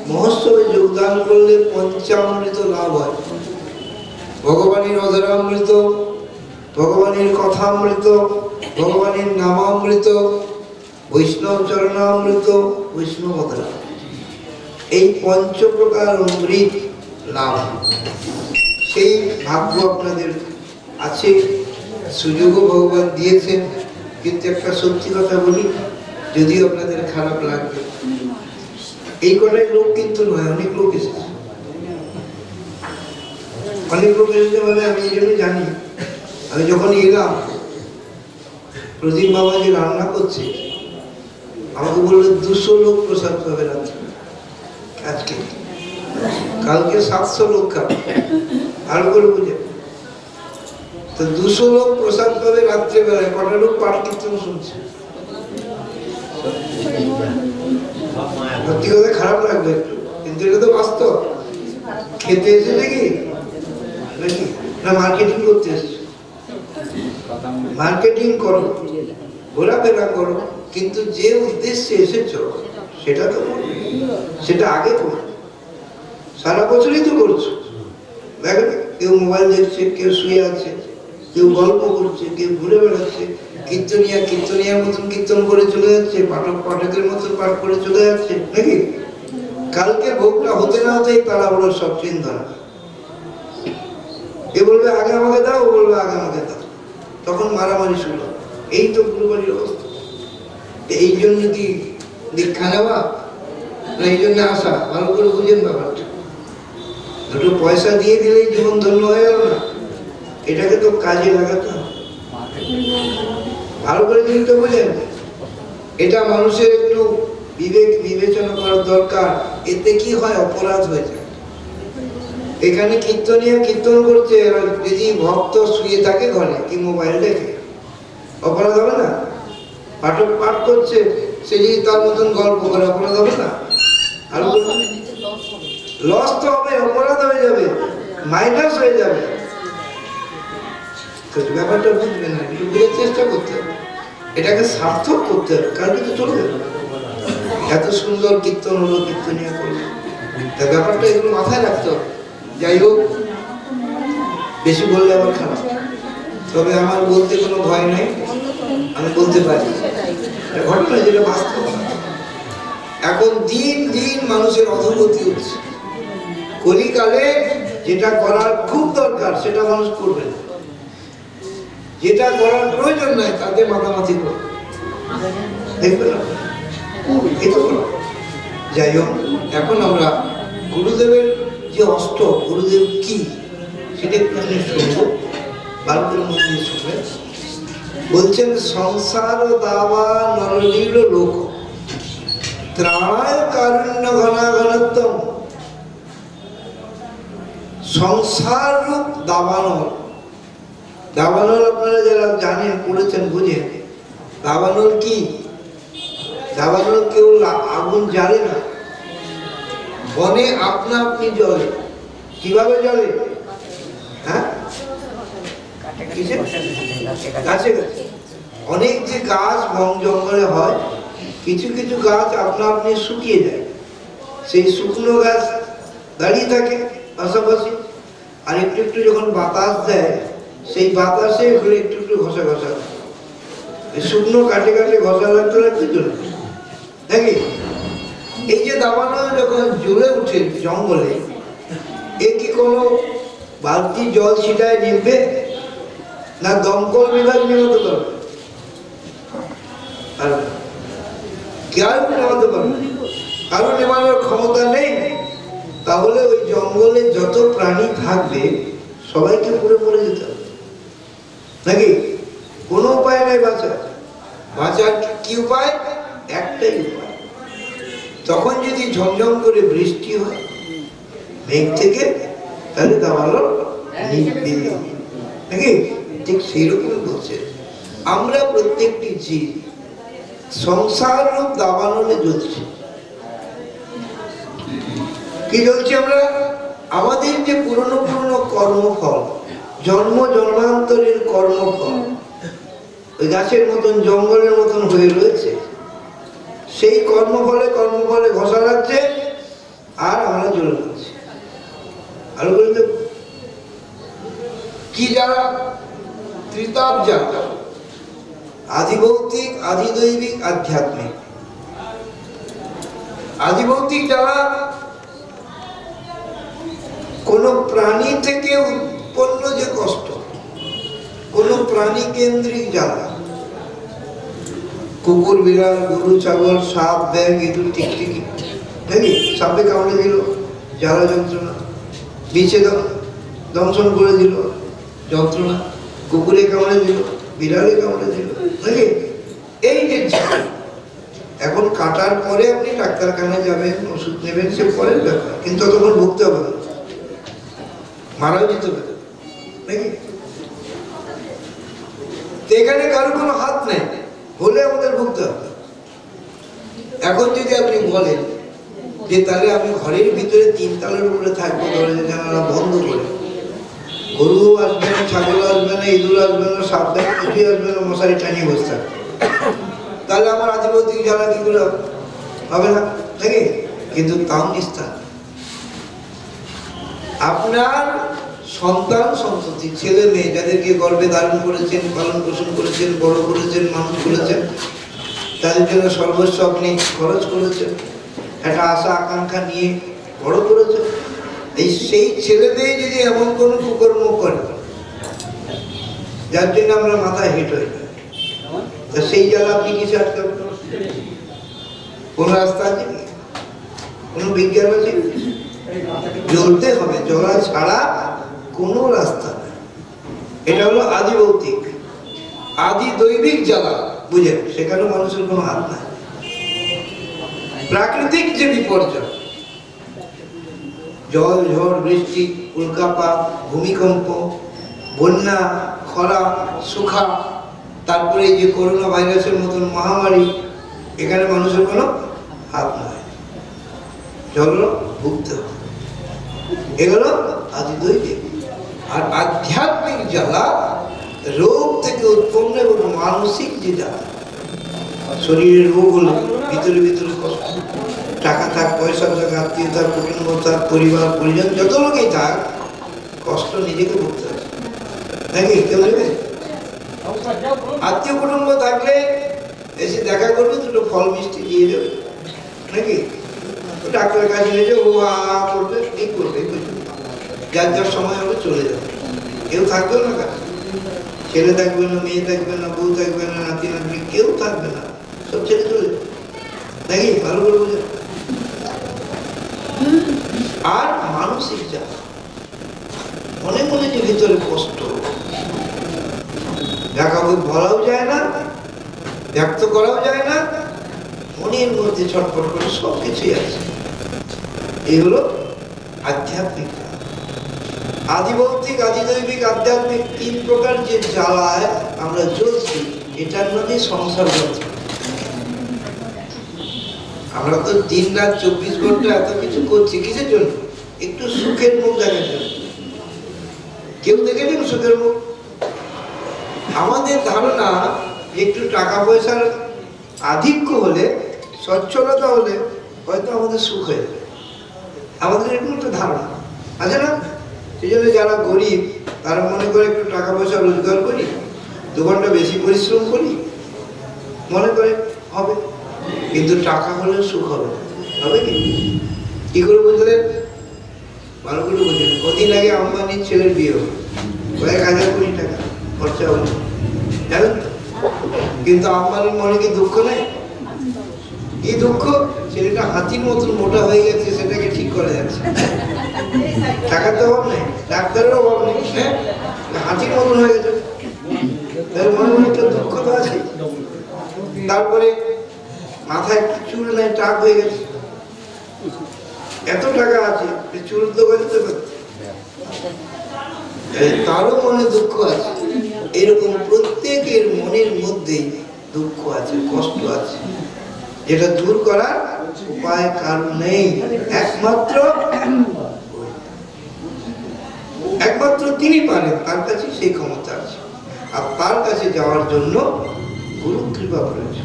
মহোৎসবে যোগদান করলে পঞ্চামৃত লাভ হয়। ভগবানের অধরামৃত, ভগবানের কথামৃত, ভগবানের নামামৃত, বৈষ্ণব চরণামৃত, বৈষ্ণব অধরামৃত, এই পঞ্চপ্রকার অমৃত লাভ। সেই ভাগ্য আপনাদের আছে, সুযোগও ভগবান দিয়েছেন। কিন্তু একটা সত্যি কথা বলি, যদিও আপনাদের খারাপ লাগবে, এই কটাই লোক কিন্তু নয়, অনেক লোক এসেছে। অনেক লোক এসেছে মানে আমি এই জন্য জানি, আমি যখন এলাম প্রদীপ বাবা যে রান্না করছে, আমাকে বললো 200 লোক প্রসাদ পাবে রাত্রে আজকে, কালকে 700 লোক খাবে, আর করে বুঝে তো 200 লোক প্রসাদ পাবে রাত্রেবেলায়। কটা লোক পাঠ কীর্তন শুনছে? সত্যি কথা খারাপ লাগবে একটু, কিন্তু এটা তো বাস্তব। খেতে এসে নাকি নাকি না মার্কেটিং করতে এসেছে? মার্কেটিং করো, ঘোরাফেরা করো, কিন্তু যে উদ্দেশ্যে এসেছো সেটা তো করবে, সেটা আগে করো। সারা বছরই তো করছো। দেখেন, কেউ মোবাইল দেখছে, কেউ শুয়ে আছে, কেউ গল্প করছে, কেউ ঘুরে বেড়াচ্ছে, কীর্তনিয়া কীর্তনিয়ার মতন কীর্তন করে চলে যাচ্ছে, পাঠক পাঠকের মতন পাঠ করে চলে যাচ্ছে নাকি। কালকে ভোগটা হতে না হতেই তারা বড় সব চিন্তা। এ বলবে আগে আমাকে দাও, ও বলবে আগে আমাকে দাও, তখন মারামারি শুরু। এই তো গুরুবাড়ির অবস্থা। এই জন্য কি দীক্ষা নেওয়া না এই জন্য আসা? ভালো করে বুঝেন ব্যাপারটা। দুটো পয়সা দিয়ে দিলেই জীবন ধন্য হয়ে গেল না, এটাকে তো কাজে লাগাতে হবে। ভালো করে চিন্তা বুঝেন, এটা মানুষের একটু বিবেক বিবেচনা করার দরকার। এতে কি হয়, অপরাধ হয়ে যায়। এখানে কীর্তনিয়া কীর্তন করছে, যদি ভক্ত শুয়ে থাকে ঘরে কি মোবাইল দেখে, অপরাধ হবে না? পাঠক পাঠ করছে, সে যদি তার মতন গল্প করে, অপরাধ হবে না? আর লস তো হবে, অপরাধ হয়ে যাবে, মাইনাস হয়ে যাবে। ব্যাপারটা বুঝবে না, একটু বুঝার চেষ্টা করতে হবে, এটাকে সার্থক করতে হবে, কালকে তো চলবে। এত সুন্দর কীর্তন হলো, কীর্তনিয়া করলো, তা ব্যাপারটা এগুলো মাথায় রাখতে হবে। যাই হোক, বেশি বললে আমার খারাপ, তবে আমার বলতে কোনো ভয় নাই, আমি বলতে পারি ঘটনা যেটা বাস্তব। এখন দিন দিন মানুষের অধোগতি হচ্ছে। কলিকালে যেটা করার খুব দরকার সেটা মানুষ করবে না, যেটা করার প্রয়োজন নাই তাতে মাতামাতি করবে, দেখবে না? যাই হোক, এখন আমরা গুরুদেবের যে অষ্ট, গুরুদেব কি সেটা একটু শুনবো, ভালো করে মন দিয়ে শুনবেন। বলছেন, সংসার দাবা নরলীল লোক ত্রাণায় কারুণ্য ঘনাঘনত্বম। সংসার রূপ দাবানল। দাবানল আপনারা যারা জানেন, পড়েছেন, বুঝেন দাবানল কি? দাবানল কেউ আগুন জ্বালে না, বনে আপনা আপনি জ্বলে। কিভাবে জ্বলে? হ্যাঁ, গাছে গাছে অনেক যে গাছ বন জঙ্গলে হয়, কিছু কিছু গাছ আপনা আপনি শুকিয়ে যায়, সেই শুকনো গাছ দাঁড়িয়ে থাকে পাশাপাশি, আর একটু একটু যখন বাতাস দেয়, সেই বাতাসে ওখানে একটু একটু ঘষা ঘষা, শুকনো কাটে কাটে ঘষা লাগতে লাগতে চলে নাকি। এই যে দাবানল যখন জ্বলে উঠে জঙ্গলে, এ কি কোনো বালতি জল ছিটায় নিভবে না দমকল বিভাগ নেমতে পারবে? কেউ নেমাতে পারবে, কারো নেমানোর ক্ষমতা নেই। তাহলে ওই জঙ্গলে যত প্রাণী থাকবে সবাইকে পুরো মরে যেতে হবে নাকি। কোনো উপায় নাই বাঁচার। বাঁচার কি উপায়? একটাই উপায়, তখন যদি ঝমঝম করে বৃষ্টি হয় মেঘ থেকে, তাহলে দাবানল নিভবে নাকি। ঠিক সেই রকমই বলছে, আমরা প্রত্যেকটি জীব সংসার রূপ দাবানলে জ্বলছি। কি জ্বলছি আমরা? আমাদের যে পুরনো পুরনো কর্মফল, জন্ম জন্মান্তরের কর্মফল, ওই গাছের মতন জঙ্গলের মতন হয়ে রয়েছে, সেই কর্মফলে ঘষা লাগছে আর আমরা জ্বলে যাচ্ছি। আর বলতে কি জ্বালা? ত্রিতাপ জ্বালা, আদিভৌতিক, আদিদৈবিক, আধ্যাত্মিক। আদিভৌতিক জ্বালা কোন প্রাণী থেকে উৎপন্ন যে কষ্ট, কোন প্রাণী কেন্দ্রিক জ্বালা, কুকুর, বিড়াল, গরু, ছাগল, সাপ, ব্যাঙ, ইঁদুর, টিকটিকি, নাকি সাপে কামড়ে দিল, জ্বালা যন্ত্রণা, বিছে দংশন করে দিল, যন্ত্রণা, কুকুরে কামড়ে দিল, বিড়ালে কামড়ে দিল, নাকি এই যে জ্বালা। এখন কাটার পরে আপনি ডাক্তারখানায় যাবেন, ওষুধ নেবেন, সে পরের ব্যাপার, কিন্তু তখন ভুগতে হবে না, মারাও যেতে পারে, নাকি? এখানে কারো কোনো হাত নেই, হলে আমাদের ভুগতে হবে। এখন যদি আপনি বলেন যে তাহলে আমি ঘরের ভিতরে 3 তালের উপরে থাকবো, দরজা জানালা বন্ধ করে, গরু আসবে না, ছাগল আসবে না, ইঁদুর আসবে না, সাপ কিছুই আসবে না, মশারি টানিয়ে বসে থাকবে, তাহলে আমার আদিভৌতিক জ্বালা কি করে হবে না, নাকি? কিন্তু তাও নিস্তার। আপনার সন্তান সন্ততি, ছেলে মেয়ে, যাদেরকে গর্ভে ধারণ করেছেন, পালন পোষণ করেছেন, বড় করেছেন, মানুষ করেছেন, তাদের জন্য সর্বস্ব আপনি খরচ করেছেন, একটা আশা আকাঙ্ক্ষা নিয়ে বড় করেছেন। এই সেই ছেলে মেয়ে যদি এমন কোনো কুকর্ম করে যার জন্য আমরা মাথায় হেঁট হয়ে যাই, তা সেই জ্বালা আপনি কিছু আটকাবেন? কোন রাস্তা আছে? কোন বিজ্ঞান আছে? জ্বলতে হবে, জ্বলা ছাড়া কোনো রাস্তা নেই। এটা হলো আদিভৌতিক। আদি দৈবিক জ্বালা বুঝেন, সেখানে মানুষের কোনো হাত নাই। প্রাকৃতিক যে বিপর্যয়, জল, ঝড়, বৃষ্টি, উল্কাপাত, ভূমিকম্প, বন্যা, খরা, শুখা, তারপরে যে করোনা ভাইরাসের মতন মহামারী, এখানে মানুষের কোনো হাত নাই, যেগুলো ভুগতে হবে। এগুলো আদিদৈবিক। আর আধ্যাত্মিক জ্বালা রোগ থেকে উৎপন্ন এবং মানসিক যে জ্বালা, শরীরের রোগ হলো, ভিতরে ভিতরে কষ্ট, টাকা থাক, পয়সা থাক, আত্মীয় থাক, কুটুম্ব থাক, পরিবার পরিজন যত লোকেই থাক, কষ্ট নিজেকে ভুগতে হবে, নাকি? কেউ নেবে? আত্মীয় কুটুম্ব থাকলে এসে দেখা করবে, দুটো ফল মিষ্টি দিয়ে দেবে, নাকি? ডাক্তারের কাছে নিয়ে যাবে, ও করবে, এই করবে, যার যার সময় হবে চলে যাবে। কেউ থাকবে না কাছে, ছেলে থাকবে না, মেয়ে থাকবে না, বউ থাকবে না, নাতি নাতনি কেউ থাকবে না, সব ছেলে চলে যাবে, নাকি? ভালো করে বুঝে। আর মানসিক জ্বালা, মনে মনে যে ভিতরে কষ্ট, যা কাউকে বলাও যায় না, ব্যক্ত করাও যায় না, মনের মধ্যে ছটফট করে সব কিছুই আছে। এই হলো আধ্যাত্মিক। আদিভৌতিক, আদিদৈবিক, আধ্যাত্মিক 3 প্রকার যে জ্বালায় আমরা জ্বলছি, এটার মধ্যে সংসার যন্ত্র। আমরা তো দিন রাত 24 ঘন্টা এত কিছু করছি কিসের জন্য? একটু সুখের মুখ দেখার জন্য। কেউ দেখেছেন সুখের মুখ? আমাদের ধারণা একটু টাকা পয়সার আধিক্য হলে, সচ্ছলতা হলে হয়তো আমাদের সুখ হয়ে যাবে, আমাদের এরকম একটা ধারণা আছে না? সেই জন্য যারা গরিব তারা মনে করে একটু টাকা পয়সা রোজগার করি, 2 ঘন্টা বেশি পরিশ্রম করি, মনে করে হবে, কিন্তু টাকা হলে সুখ হবে, হবে কি করে বুঝলেন? ভালো করে বুঝলেন। কদিন আগে আম্বানির ছেলের বিয়ে হলো, কয়েক হাজার কোটি টাকা খরচা হলো, জানেন? কিন্তু আম্বানির মনে কি দুঃখ নেই? কি দুঃখ? ছেলেটা হাতির মতন মোটা হয়ে গেছে, সেটাকে ঠিক করা যাচ্ছে। টাকার তো অভাব নেই, ডাক্তারের অভাব নেই, হ্যাঁ, হাতির মতন হয়ে গেছে, তার মনে মনে একটা দুঃখ তো আছে। তারপরে মাথায় চুল নাই, টাক হয়ে গেছে, এত টাকা আছে, চুল তো বাঁচতে পারছে, তারও মনে দুঃখ আছে। এরকম প্রত্যেকের মনের মধ্যেই দুঃখ আছে, কষ্ট আছে, যেটা দূর করার উপায় কারণ নেই, একমাত্র তিনি পারেন, তার কাছে সেই ক্ষমতা আছে। আর তার কাছে যাওয়ার জন্য গুরু কৃপা করেছে।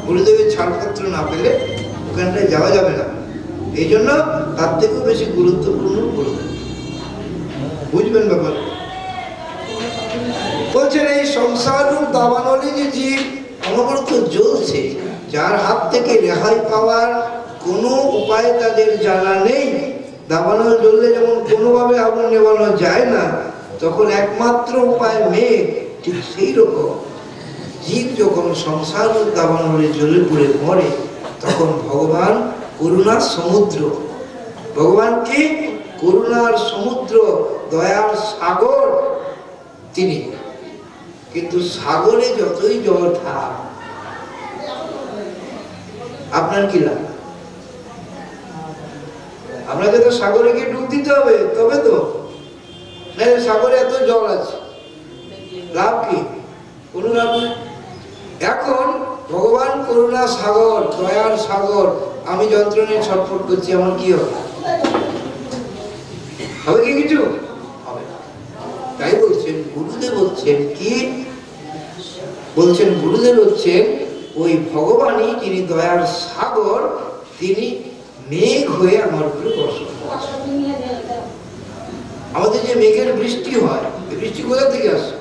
গুরুদেবের ছাড়পত্র না পেলে ওখানটায় যাওয়া যাবে না। এই জন্য তার থেকেও বেশি গুরুত্বপূর্ণ গুরুদেব। বুঝবেন ব্যাপার? বলছেন এই সংসার রূপ দাবানলে যে জীব অনবরত জ্বলছে, যার হাত থেকে রেহাই পাওয়ার কোনো উপায় তাদের জানা নেই। দাবানল জ্বললে যেমন কোনোভাবে আগুন নেভানো যায় না, তখন একমাত্র উপায় মেঘ, ঠিক সেই রকম জীব যখন সংসার রূপ দাবানলে জ্বলে পুড়ে মরে, তখন ভগবান করুণার সমুদ্র, ভগবান কি করুণার সমুদ্র, দয়ার সাগর তিনি। কিন্তু সাগরে যতই জল থাক, আপনার কি লাভ? আপনাকে তো সাগরে গিয়ে ডুব দিতে হবে, তবে তো। সাগরে এত জল আছে, লাভ কি? কোনো লাভ নেই। এখন ভগবান করুণা সাগর, দয়ার সাগর, আমি যন্ত্রণায় ছটফট করছি, আমার কি হবে? হবে কি কিছু? হবে না। তাই বলছেন গুরুদেব হচ্ছেন কি? বলছেন গুরুদেব হচ্ছেন ওই ভগবানই, যিনি দয়ার সাগর, তিনি মেঘ হয়ে আমার উপরে বর্ষণ করছেন। আমাদের যে মেঘের বৃষ্টি হয়, বৃষ্টি কোথা থেকে আসে?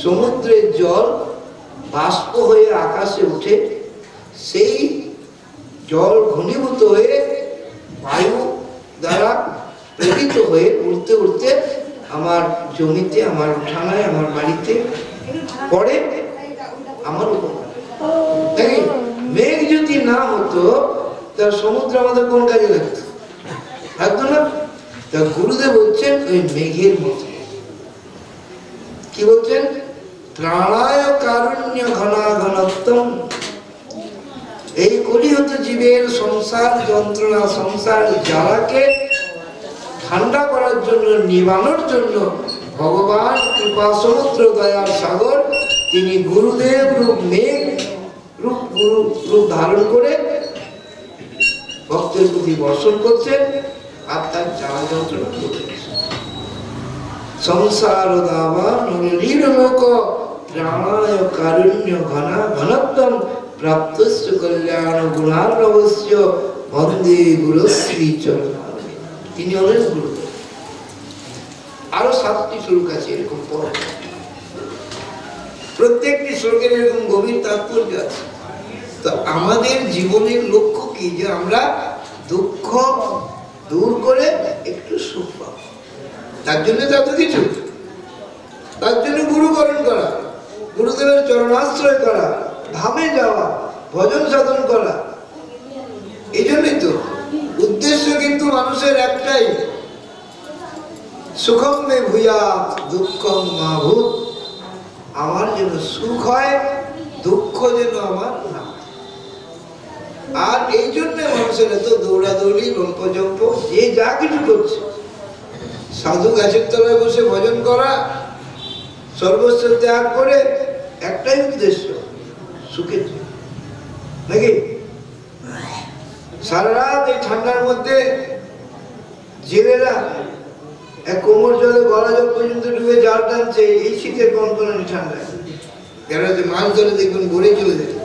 সমুদ্রের জল বাষ্প হয়ে আকাশে উঠে, সেই জল ঘনীভূত হয়ে বায়ু দ্বারা প্রেরিত হয়ে উড়তে উড়তে আমার জমিতে, আমার উঠানায়, আমার বাড়িতে পড়ে, আমার উপকার। তাই মেঘ যদি না হতো, তার সমুদ্র আমাদের কোন কাজে লাগতো? লাগতো না। তা গুরুদেব বলছেন ওই মেঘের মতো। কি বলছেন? প্রাণায় কারুণ্য ঘনা ঘনত্বম। এই কলিহত জীবের সংসার যন্ত্রণা, সংসার জ্বালাকে ঠান্ডা করার জন্য, নিবানোর জন্য ভগবান কৃপা সমুদ্র, দয়ার সাগর, তিনি গুরুদেব রূপ মেঘ রূপ গুরু রূপ ধারণ করে ভক্তের প্রতি বর্ষণ করছেন, আর তার জ্বালা যন্ত্রণা করছেন। সংসার দাবান নির্লোক প্রাণায় কারুণ্য ঘনা ঘনত্বম প্রাপ্তস্য কল্যাণ গুণার্ণবস্য বন্দে গুরু শ্রীচরণ। তিনি হলেন গুরুদেব। আরো 7টি শ্লোক আছে এরকম পর, প্রত্যেকটি শ্লোকের এরকম গভীর তাৎপর্য আছে। তো আমাদের জীবনের লক্ষ্য কি? যে আমরা দুঃখ দূর করে একটু সুখ পাব। তার জন্য তো এত কিছু, তার জন্য গুরুকরণ করা, গুরুদেবের চরণাশ্রয় করা, ধামে যাওয়া, ভজন সাধন করা। এই জন্যই তো উদ্দেশ্য কিন্তু মানুষের একটাই, সুখম মে ভূয়াৎ দুঃখম মা ভূত। আমার যেন সুখ হয়, দুঃখ যেন আমার না। আর এই জন্য মানুষের এত দৌড়াদৌড়ি, লম্পজম্প, যে যা কিছু করছে। সাধু গাছের তলায় বসে ভজন করা, সর্বস্ব ত্যাগ করে, একটাই উদ্দেশ্য, সুখের জন্য, নাকি? সারা রাত এই ঠান্ডার মধ্যে জেলেরা এক কোমর জলে গলা জল পর্যন্ত ডুবে জাল টানছে, এই শীতের কনকনানি ঠান্ডায়। এরা যে মাছ ধরে দেখবেন ভোরে চলে যায়,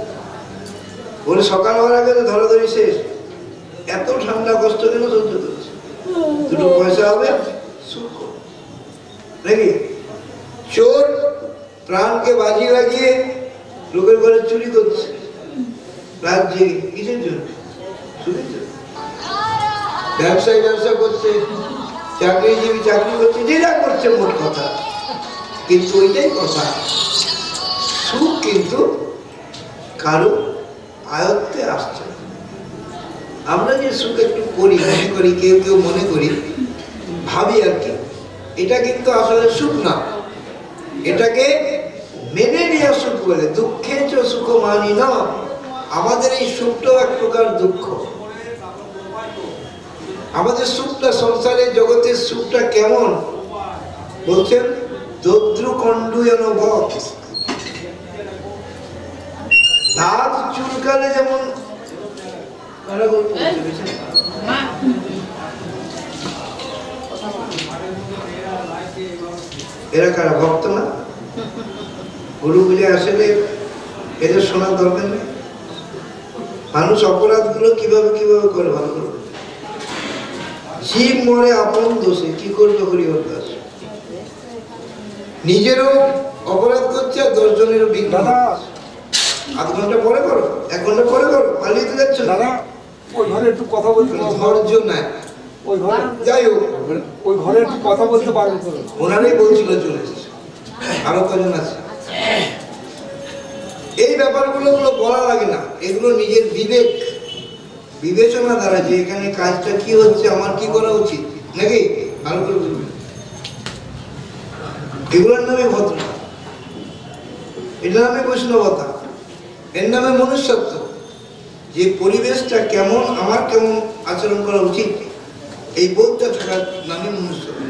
ভোরে সকাল হওয়ার আগে তো ধরাধরি শেষ। এত ঠান্ডা কষ্ট কেন সহ্য করছে? দুটো পয়সা হবে, সুখ, নাকি? চোর প্রাণকে বাজি লাগিয়ে লোকের ঘরে চুরি করছে রাত জেগে, কিসের জন্য? সুখের জন্য। ব্যবসায়ী ব্যবসা করছে, চাকরিজীবী চাকরি করছে, যে যা করছে মোট কথা। কিন্তু ওইটাই কথা, সুখ কিন্তু কারো আয়ত্তে আসছে না। আমরা যে সুখ একটু করি, মনে করি, কেউ কেউ মনে করি, ভাবি আর কি, এটা কিন্তু আসলে সুখ না। এটাকে মেনে নেওয়া সুখ বলে। দুঃখে চ সুখ মানি না। আমাদের এই সুখটাও এক প্রকার দুঃখ। আমাদের সুখটা, সংসারের জগতের সুখটা কেমন বলছেন? দদ্রুকণ্ডুয়নবৎ। দাঁত চুলকালে যেমন, এরা কারা? ভক্ত না? গুরু বলে আসলে এদের শোনার দরকার নেই। মানুষ অপরাধগুলো কিভাবে কিভাবে করে ভালো করবে। জীব মরে আপন দোষে, কি করবে হরিহর দাস? নিজেরও অপরাধ করছে আর 10 জনেরও বিঘ্ন। আধ ঘন্টা পরে করো, 1 ঘন্টা পরে করো, পালিয়ে তো যাচ্ছ না। ওই ঘরে একটু কথা বলতে ধৈর্য নাই। ওই ঘরে যাই হোক, ওই ঘরে একটু কথা বলতে পারবেন? ওনারাই বলছিল চলে এসেছে, আরো কজন আছে। এই ব্যাপারগুলো বলা লাগে না, এগুলো নিজের বিবেক বিবেচনা দ্বারা যে এখানে কাজটা কি হচ্ছে, আমার কি করা উচিত নাকি ভালো করে বুঝবেন। এগুলোর নামে ভদ্রতা, এটার নামে বৈষ্ণবতা, এর নামে মনুষ্যত্ব। যে পরিবেশটা কেমন, আমার কেমন আচরণ করা উচিত, এই বোধটা থাকার নামে মনুষ্যত্ব।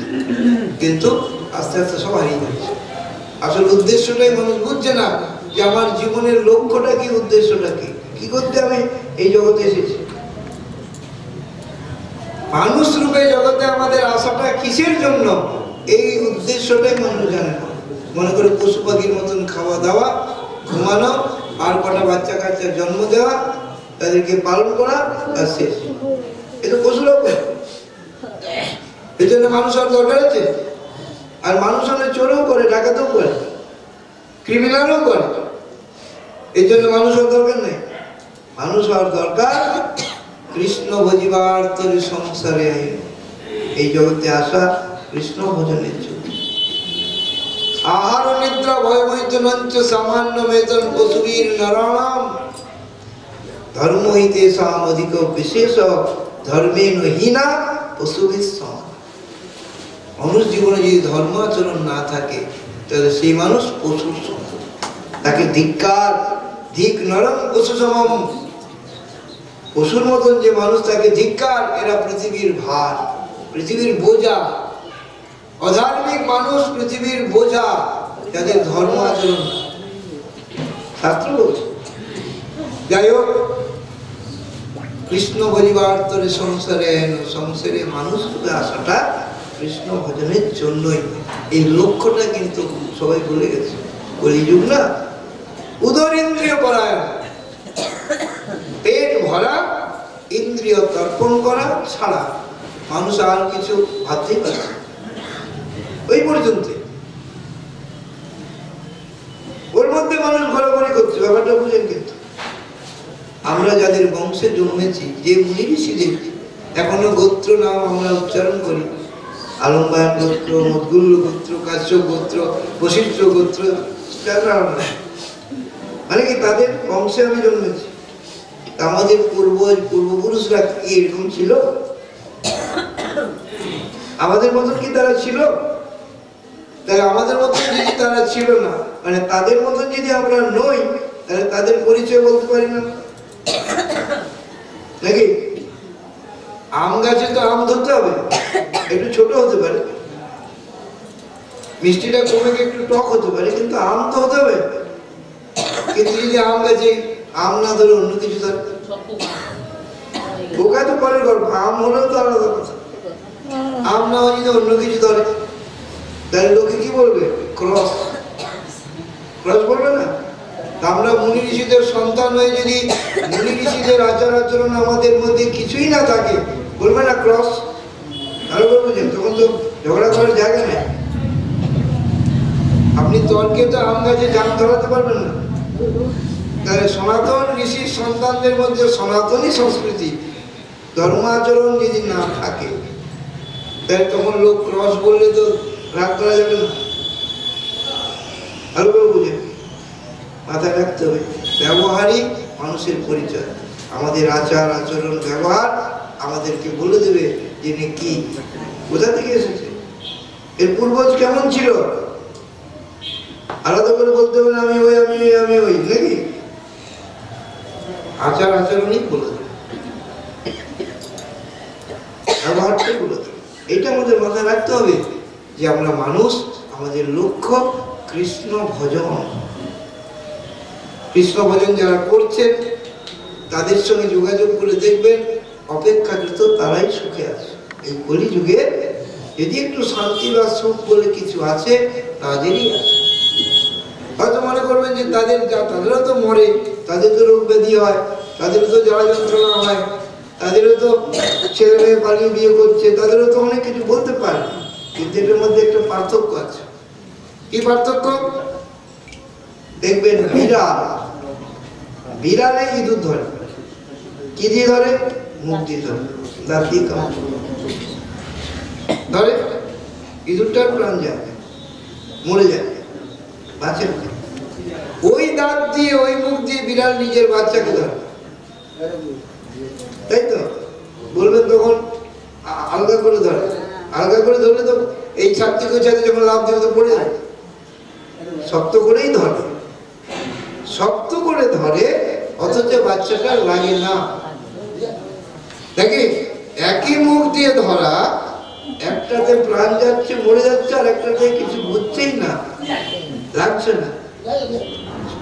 কিন্তু আস্তে আস্তে সব হারিয়ে যাচ্ছে। আসল উদ্দেশ্যটাই মানুষ বুঝছে না, যে আমার জীবনের লক্ষ্যটা কি, উদ্দেশ্যটা কি, কি করতে আমি এই জগতে এসেছি। মানুষ রূপে জগতে আমাদের আশাটা কিসের জন্য, এই উদ্দেশ্যটাই মানুষ জানে না। মনে করে পশু পাখির মতন খাওয়া দাওয়া, ঘুমানো, আর কটা বাচ্চা কাচ্চার জন্ম দেওয়া, তাদেরকে পালন করা, আর শেষ। এটা পশুরাও করে। এই জন্য মানুষ আর দরকার আছে? আর মানুষ অনেক চোরও করে, ডাকাতও করে, ক্রিমিনালও করে। এই জন্য মানুষ আর দরকার নেই। মানুষ হওয়ার দরকার কৃষ্ণ ভজিবার তরি সংসারে, এই জগতে আসা কৃষ্ণ ভজনের জন্য। আহার নিদ্রা ভয় বৈতনঞ্চ সামান্য বেতন পশুবীর নারায়ণ ধর্ম হইতে সাম অধিক বিশেষ ধর্মে নহীনা পশুবীর সমান। মানুষ জীবনে যদি ধর্ম আচরণ না থাকে, তাহলে সেই মানুষ পশুর সমান। তাকে ধিক্কার, ধিক নরম পশু সমম। পশুর মতন যে মানুষ, তাকে ধিক্কার। এরা পৃথিবীর ভার, পৃথিবীর বোঝা। অধার্মিক মানুষ পৃথিবীর বোঝা, যাদের ধর্ম আচরণ না। শাস্ত্র বলছে। যাই হোক, কৃষ্ণ বলিবার তরে সংসারে, সংসারে মানুষ রূপে আসাটা কৃষ্ণ ভজনের জন্যই। এই লক্ষ্যটা কিন্তু সবাই ভুলে গেছে। কলিযুগ না, উদর ইন্দ্রিয় পরায়ণ, পেট ভরা, ইন্দ্রিয় তর্পণ করা ছাড়া মানুষ আর কিছু ভাবতেই পারে। ওই পর্যন্ত ওর মধ্যে মানুষ ঘোরাঘুরি করছে। ব্যাপারটা বুঝেন? কিন্তু আমরা যাদের বংশে জন্মেছি, যে মুনি ঋষিদের এখনো গোত্র নাম আমরা উচ্চারণ করি, আলম্বায়ন গোত্র, মদগুল্য গোত্র, কাশ্যপ গোত্র, বশিষ্ঠ গোত্র, মানে কি তাদের বংশে আমি জন্মেছি। আমাদের পূর্বপুরুষরা কি এরকম ছিল? আমাদের মতন কি তারা ছিল? তাহলে আমাদের মতন যদি তারা ছিল না, মানে তাদের মতন যদি আমরা নই, তাহলে তাদের পরিচয় বলতে পারি না নাকি? আম গাছে তো আম ধরতে হবে, একটু ছোট হতে পারে, মিষ্টিটা কমে একটু টক হতে পারে, কিন্তু আম তো হতে হবে। কিন্তু যদি আম গাছে আম না ধরে অন্য কিছু ধরে, বোকা তো পরের গল্প। আম হলেও তো আলাদা কথা। আম না হয় যদি অন্য কিছু ধরে, তাহলে লোকে কি বলবে? ক্রস, ক্রস বলবে না? আমরা মুনি ঋষিদের সন্তান হয়ে যদি মুনি ঋষিদের আচার আচরণ আমাদের মধ্যে কিছুই না থাকে, বলবে না ক্রস? তাহলে বলবো যে তখন তো ঝগড়া করার জায়গা নেই। আপনি তর্কে তো আম গাছে জাম ধরাতে পারবেন না। তাহলে সনাতন ঋষির সন্তানদের মধ্যে সনাতনী সংস্কৃতি, ধর্ম আচরণ যদি না থাকে, তাহলে তখন লোক ক্রস বললে তো রাগ করা যাবে না। ভালো করে বুঝে মাথায় রাখতে হবে, ব্যবহারই মানুষের পরিচয়। আমাদের আচার আচরণ ব্যবহার আমাদেরকে বলে দেবে যে কি, কোথা থেকে এসেছে, এর পূর্বজ কেমন ছিল। আলাদা করে বলতে হবে না আমি ওই আমি আমি ওই, নাকি? আচার আচরণই বলে দেবে, ব্যবহারটাই বলে দেবে। এটা আমাদের মাথায় রাখতে হবে যে আমরা মানুষ, আমাদের লক্ষ্য কৃষ্ণ ভজন। কৃষ্ণ ভজন যারা করছেন তাদের সঙ্গে যোগাযোগ করে দেখবেন অপেক্ষাকৃত তারাই সুখে আছে। এই কলিযুগে যদি একটু শান্তি বা সুখ বলে কিছু আছে, তাদেরই আছে। হয়তো মনে করবেন যে তাদেরও তো মরে, তাদের তো রোগ ব্যাধি হয়, তাদেরও তো জ্বালা যন্ত্রণা হয়, তাদেরও তো ছেলে মেয়ে পালিয়ে বিয়ে করছে, তাদেরও তো অনেক কিছু বলতে পারে। কিন্তু এটার মধ্যে একটা পার্থক্য আছে। কি পার্থক্য? দেখবেন বিড়ালে ইঁদুর ধরে, কি দিয়ে ধরে? মুখ দিয়ে ধরে, দাঁত দিয়ে কামড়ে ধরে, ইঁদুরটার প্রাণ যায়, মরে যায়, বাঁচে না। ওই দাঁত দিয়ে ওই মুখ দিয়ে বিড়াল নিজের বাচ্চাকে ধরে, তাই তো? বলবেন তখন আলগা করে ধরে, আলগা করে ধরলে তো এই ছাদ থেকে ওই ছাদে যখন লাভ দেবে তো পড়ে যায়। শক্ত করেই ধরে, শক্ত করে ধরে, অথচ বাচ্চাটা লাগে না। দেখি একই মুখ দিয়ে ধরা, একটাতে প্রাণ যাচ্ছে, মরে যাচ্ছে, আর একটাতে কিছু বুঝছেই না, লাগছে না।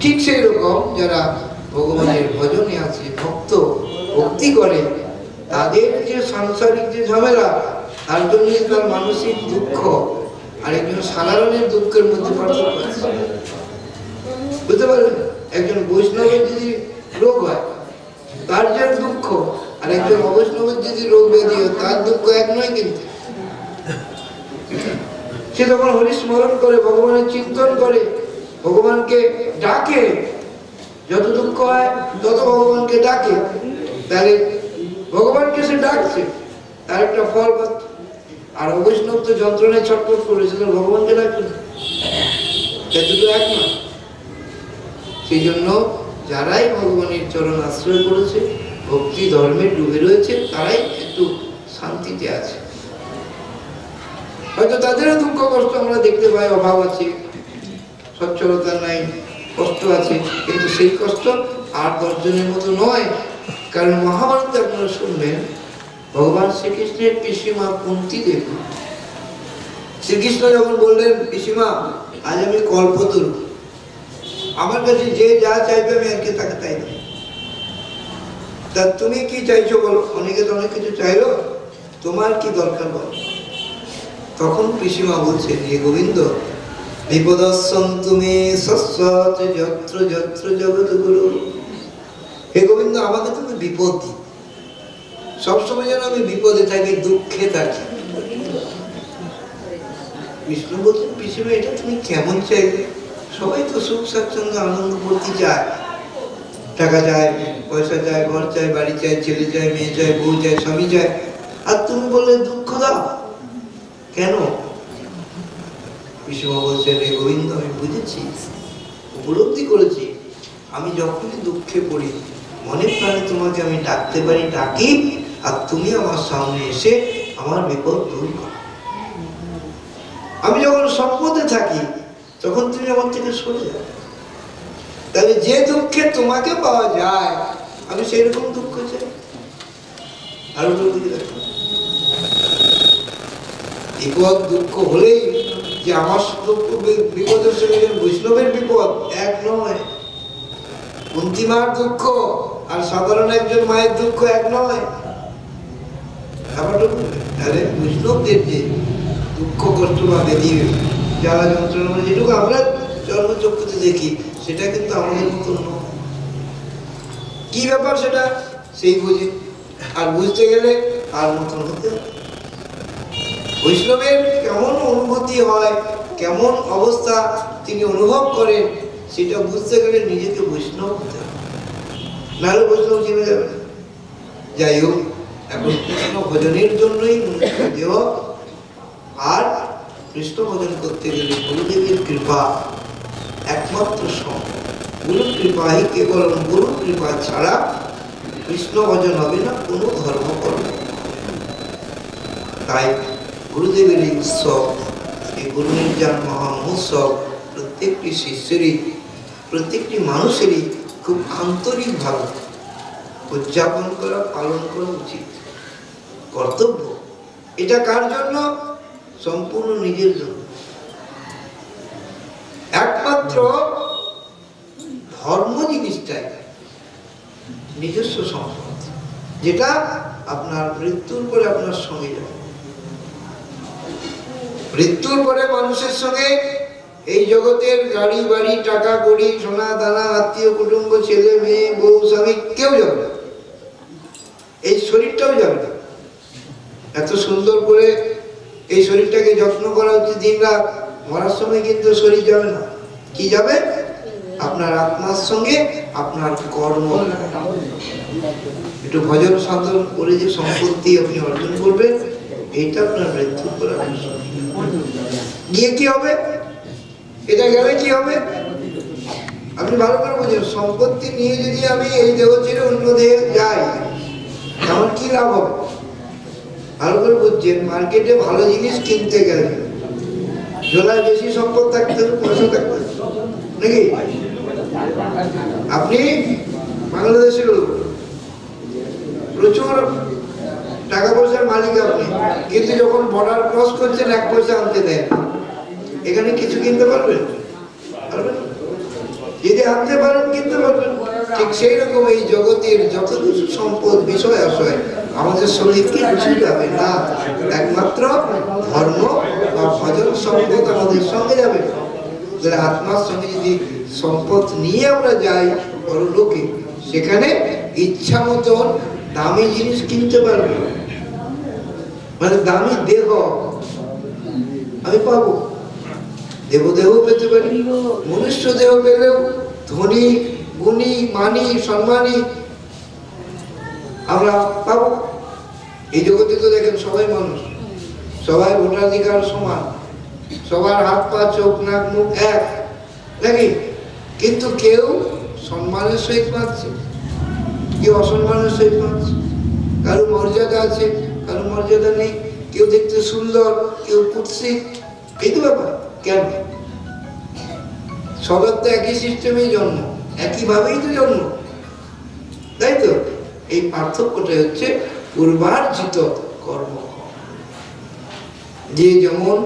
ঠিক সেই রকম যারা ভগবানের ভজনে আছে, ভক্তি করে, তাদের যে সাংসারিক যে ঝামেলা, তার জন্য তার মানসিক দুঃখ আর একজন সাধারণের দুঃখের মধ্যে পার্থক্য আছে, বুঝতে পারবেন? একজন বৈষ্ণবের যদি রোগ হয় তার যে দুঃখ, আর একজন অবৈষ্ণবের যদি রোগ ব্যাধি হয় তার দুঃখ এক নয়। কিন্তু সে যখন হরিস্মরণ করে, ভগবানের চিন্তন করে, ভগবানকে ডাকে, যত দুঃখ হয় তত ভগবানকে ডাকে, তাহলে ভগবানকে সে ডাকছে, তার একটা ফল পাচ্ছে। আর অবৈষ্ণব তো যন্ত্রণায় ছটফট করেছে, তো ভগবানকে ডাকছে না, দুটো এক নয়। সেই জন্য যারাই ভগবানের চরণ আশ্রয় করেছে, ভক্তি ধর্মে ডুবে রয়েছে, তারাই একটু শান্তিতে আছে। হয়তো তাদেরও দুঃখ কষ্ট আমরা দেখতে পাই, অভাব আছে, সচ্ছলতা নাই, কষ্ট আছে, কিন্তু সেই কষ্ট আর 10 জনের মতো নয়। কারণ মহাভারতে আপনারা শুনবেন, ভগবান শ্রীকৃষ্ণের পিসিমা কুন্তী দেবী, শ্রীকৃষ্ণ যখন বললেন, পিসিমা আজ আমি কল্পতরু, আমার কাছে যে যা চাইবে আমি আজকে তাকে তাই দেব, তা তুমি কি চাইছো বলো? অনেকে তো অনেক কিছু চাইলো, তোমার কি দরকার বলো? তখন পিসিমা বলছেন, হে গোবিন্দ, বিপদস্সন্তু মে সস্বত যত্র যত্র জগৎগুরু। হে গোবিন্দ, আমাকে তুমি বিপদ দিও, সবসময় যেন আমি বিপদে থাকি, দুঃখে থাকি। বিষ্ণু বলছেন, পিসিমা এটা তুমি কেমন চাইবে? সবাই তো সুখ স্বাচ্ছন্দ্য আনন্দ করতে চায়, টাকা চায়, পয়সা চায়, ঘর চায়, বাড়ি চায়, ছেলে চায়, মেয়ে চায়, বউ চায়, স্বামী চায়, আর তুমি বললে দুঃখ দাও কেন? পিসিমা বলছেন, হে গোবিন্দ, আমি বুঝেছি, উপলব্ধি করেছি, আমি যখনই দুঃখে পড়ি মনে প্রাণে তোমাকে আমি ডাকতে পারি, ডাকি, আর তুমি আমার সামনে এসে আমার বিপদ দূর করো। আমি যখন সম্পদে থাকি তখন তুমি আমার থেকে সরে যাও। তাহলে যে দুঃখে তোমাকে পাওয়া যায়, আমি সেই রকম দুঃখ চাই। আর বিপদ দুঃখ হলেই যে আমার বিপদের সঙ্গে বৈষ্ণবের বিপদ এক নয়। কুন্তিমার দুঃখ আর সাধারণ একজন মায়ের দুঃখ এক নয়। আরে বৈষ্ণবদের যে দুঃখ কষ্ট বা বেদি জ্বালা যন্ত্রণা, যেটুকু আমরা জন্মচক্ষুতে দেখি, সেটা কিন্তু আমাদের মতন নয়। কি ব্যাপার সেটা সেই বুঝে, আর বুঝতে গেলে তার মতন হতে হবে। বৈষ্ণবের কেমন অনুভূতি হয়, কেমন অবস্থা তিনি অনুভব করেন, সেটা বুঝতে গেলে নিজেকে বৈষ্ণব হতে হবে, নাহলে বৈষ্ণব চিনে যাবে না। যাই হোক, এখন কৃষ্ণ ভজনের জন্যই মনুষ্য দেহ, আর কৃষ্ণ ভজন করতে গেলে গুরুদেবের কৃপা একমাত্র সম্ভব। গুরু কৃপাই কেবল, গুরু কৃপা ছাড়া কৃষ্ণ ভজন হবে না, কোনো ধর্মকর্ম। তাই গুরুদেবের এই উৎসব, এই গুরু নির্যান মহা মহোৎসব প্রত্যেকটি শিষ্যেরই, প্রত্যেকটি মানুষেরই খুব আন্তরিকভাবে উদযাপন করা, পালন করা উচিত, কর্তব্য। এটা কার জন্য? সম্পূর্ণ নিজের জন্য। একমাত্র ধর্ম জিনিসটাই নিজস্ব সম্পদ, যেটা আপনার মৃত্যুর পরে আপনার সঙ্গে যাবে। মৃত্যুর পরে মানুষের সঙ্গে এই জগতের গাড়ি বাড়ি টাকা কড়ি সোনা দানা আত্মীয় কুটুম্ব ছেলে মেয়ে বউ স্বামী কেউ যাবে না, এই শরীরটাও যাবে না। এত সুন্দর করে এই শরীরটাকে যত্ন করা হচ্ছে দিন রাত, মরার সময় কিন্তু শরীর যাবে না। কি যাবে? আপনার আত্মার সঙ্গে আপনার কর্ম। একটু ভজন সাধন করে যে সম্পত্তি আপনি অর্জন করবেন, এইটা আপনার মৃত্যু করা গিয়ে কি হবে, এটা গেলে কি হবে আপনি ভালো করে বুঝেন। সম্পত্তি নিয়ে যদি আমি এই দেহ ছেড়ে অন্য দেহে যাই, আমার কি লাভ হবে? ভালো করে বুঝছেন। মার্কেটে ভালো জিনিস কিনতে গেলে ঝোলায় বেশি সম্পদ থাকতে হবে, পয়সা থাকতে হবে নাকি? আপনি বাংলাদেশের প্রচুর টাকা পয়সার মালিক আপনি, কিন্তু যখন বর্ডার ক্রস করছেন 1 পয়সা আনতে দেন, এখানে কিছু কিনতে পারবেন? যদি আনতে পারেন কিনতে পারবেন। ঠিক সেই রকম এই জগতের যত কিছু সম্পদ বিষয় আশয় আমাদের শরীর কিছু যাবে না, একমাত্র ধর্ম বা ভজন সম্পদ আমাদের সঙ্গে যাবে। আত্মার সঙ্গে যদি সম্পদ নিয়ে আমরা যাই পরলোকে, সেখানে ইচ্ছা মতন দামি জিনিস কিনতে পারবো, মানে দামি দেহ আমি পাবো। দেবদেহ পেতে পারি, মনুষ্য দেহ পেলেও ধনী গুণী মানি সম্মানী আমরা পাবো। এই জগতে তো দেখেন সবাই মানুষ, সবাই ভোটাধিকার সমান, সবার হাত পা চোখ নাক মুখ এক নাকি? কিন্তু কেউ সম্মানের সহিত পাচ্ছে, কেউ অসম্মানের সহিত পাচ্ছে। কারো মর্যাদা আছে, কারো মর্যাদা নেই। কেউ দেখতে সুন্দর, কেউ কুৎসিত। এই তো ব্যাপার। কেন? সবার তো একই সিস্টেমেই জন্ম, একইভাবেই তো জন্ম, তাই তো? এই পার্থক্যটা হচ্ছে পূর্বার্জিত কর্ম। যে যেমন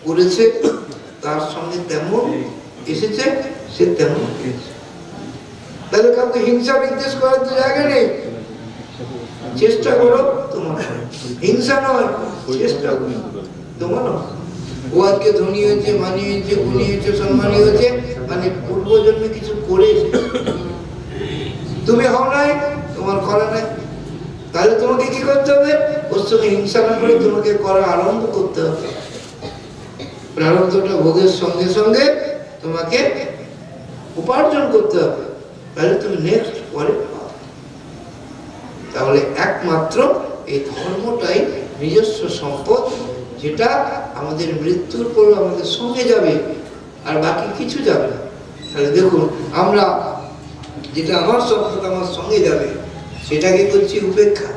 করেছে তার সঙ্গে তেমন এসেছে, সে তেমন পেয়েছে। তাহলে কাউকে হিংসা বিদ্বেষ করার তো জায়গা নেই। চেষ্টা করো তোমার, হিংসা নয়, চেষ্টা করো তোমার। ও আজকে ধনী হয়েছে, মানি হয়েছে, গুণী হয়েছে, সম্মানী হয়েছে, মানে পূর্বজন্মে কিছু করেছে। তুমি হও নাই, তোমার করা নাই। তাহলে তোমাকে কি করতে হবে? ওর সঙ্গে হিংসা না করে তোমাকে করা আরম্ভ করতে হবে। প্রারব্ধটা ভোগের সঙ্গে সঙ্গে তোমাকে উপার্জন করতে হবে, তাহলে তুমি নেক্সট পরে পাবে। তাহলে একমাত্র এই ধর্মটাই নিজস্ব সম্পদ, যেটা আমাদের মৃত্যুর পর আমাদের সঙ্গে যাবে, আর বাকি কিছু যাবে না। তাহলে দেখুন, আমরা যেটা আমার সম্পদ আমার সঙ্গে যাবে সেটাকে করছি উপেক্ষা,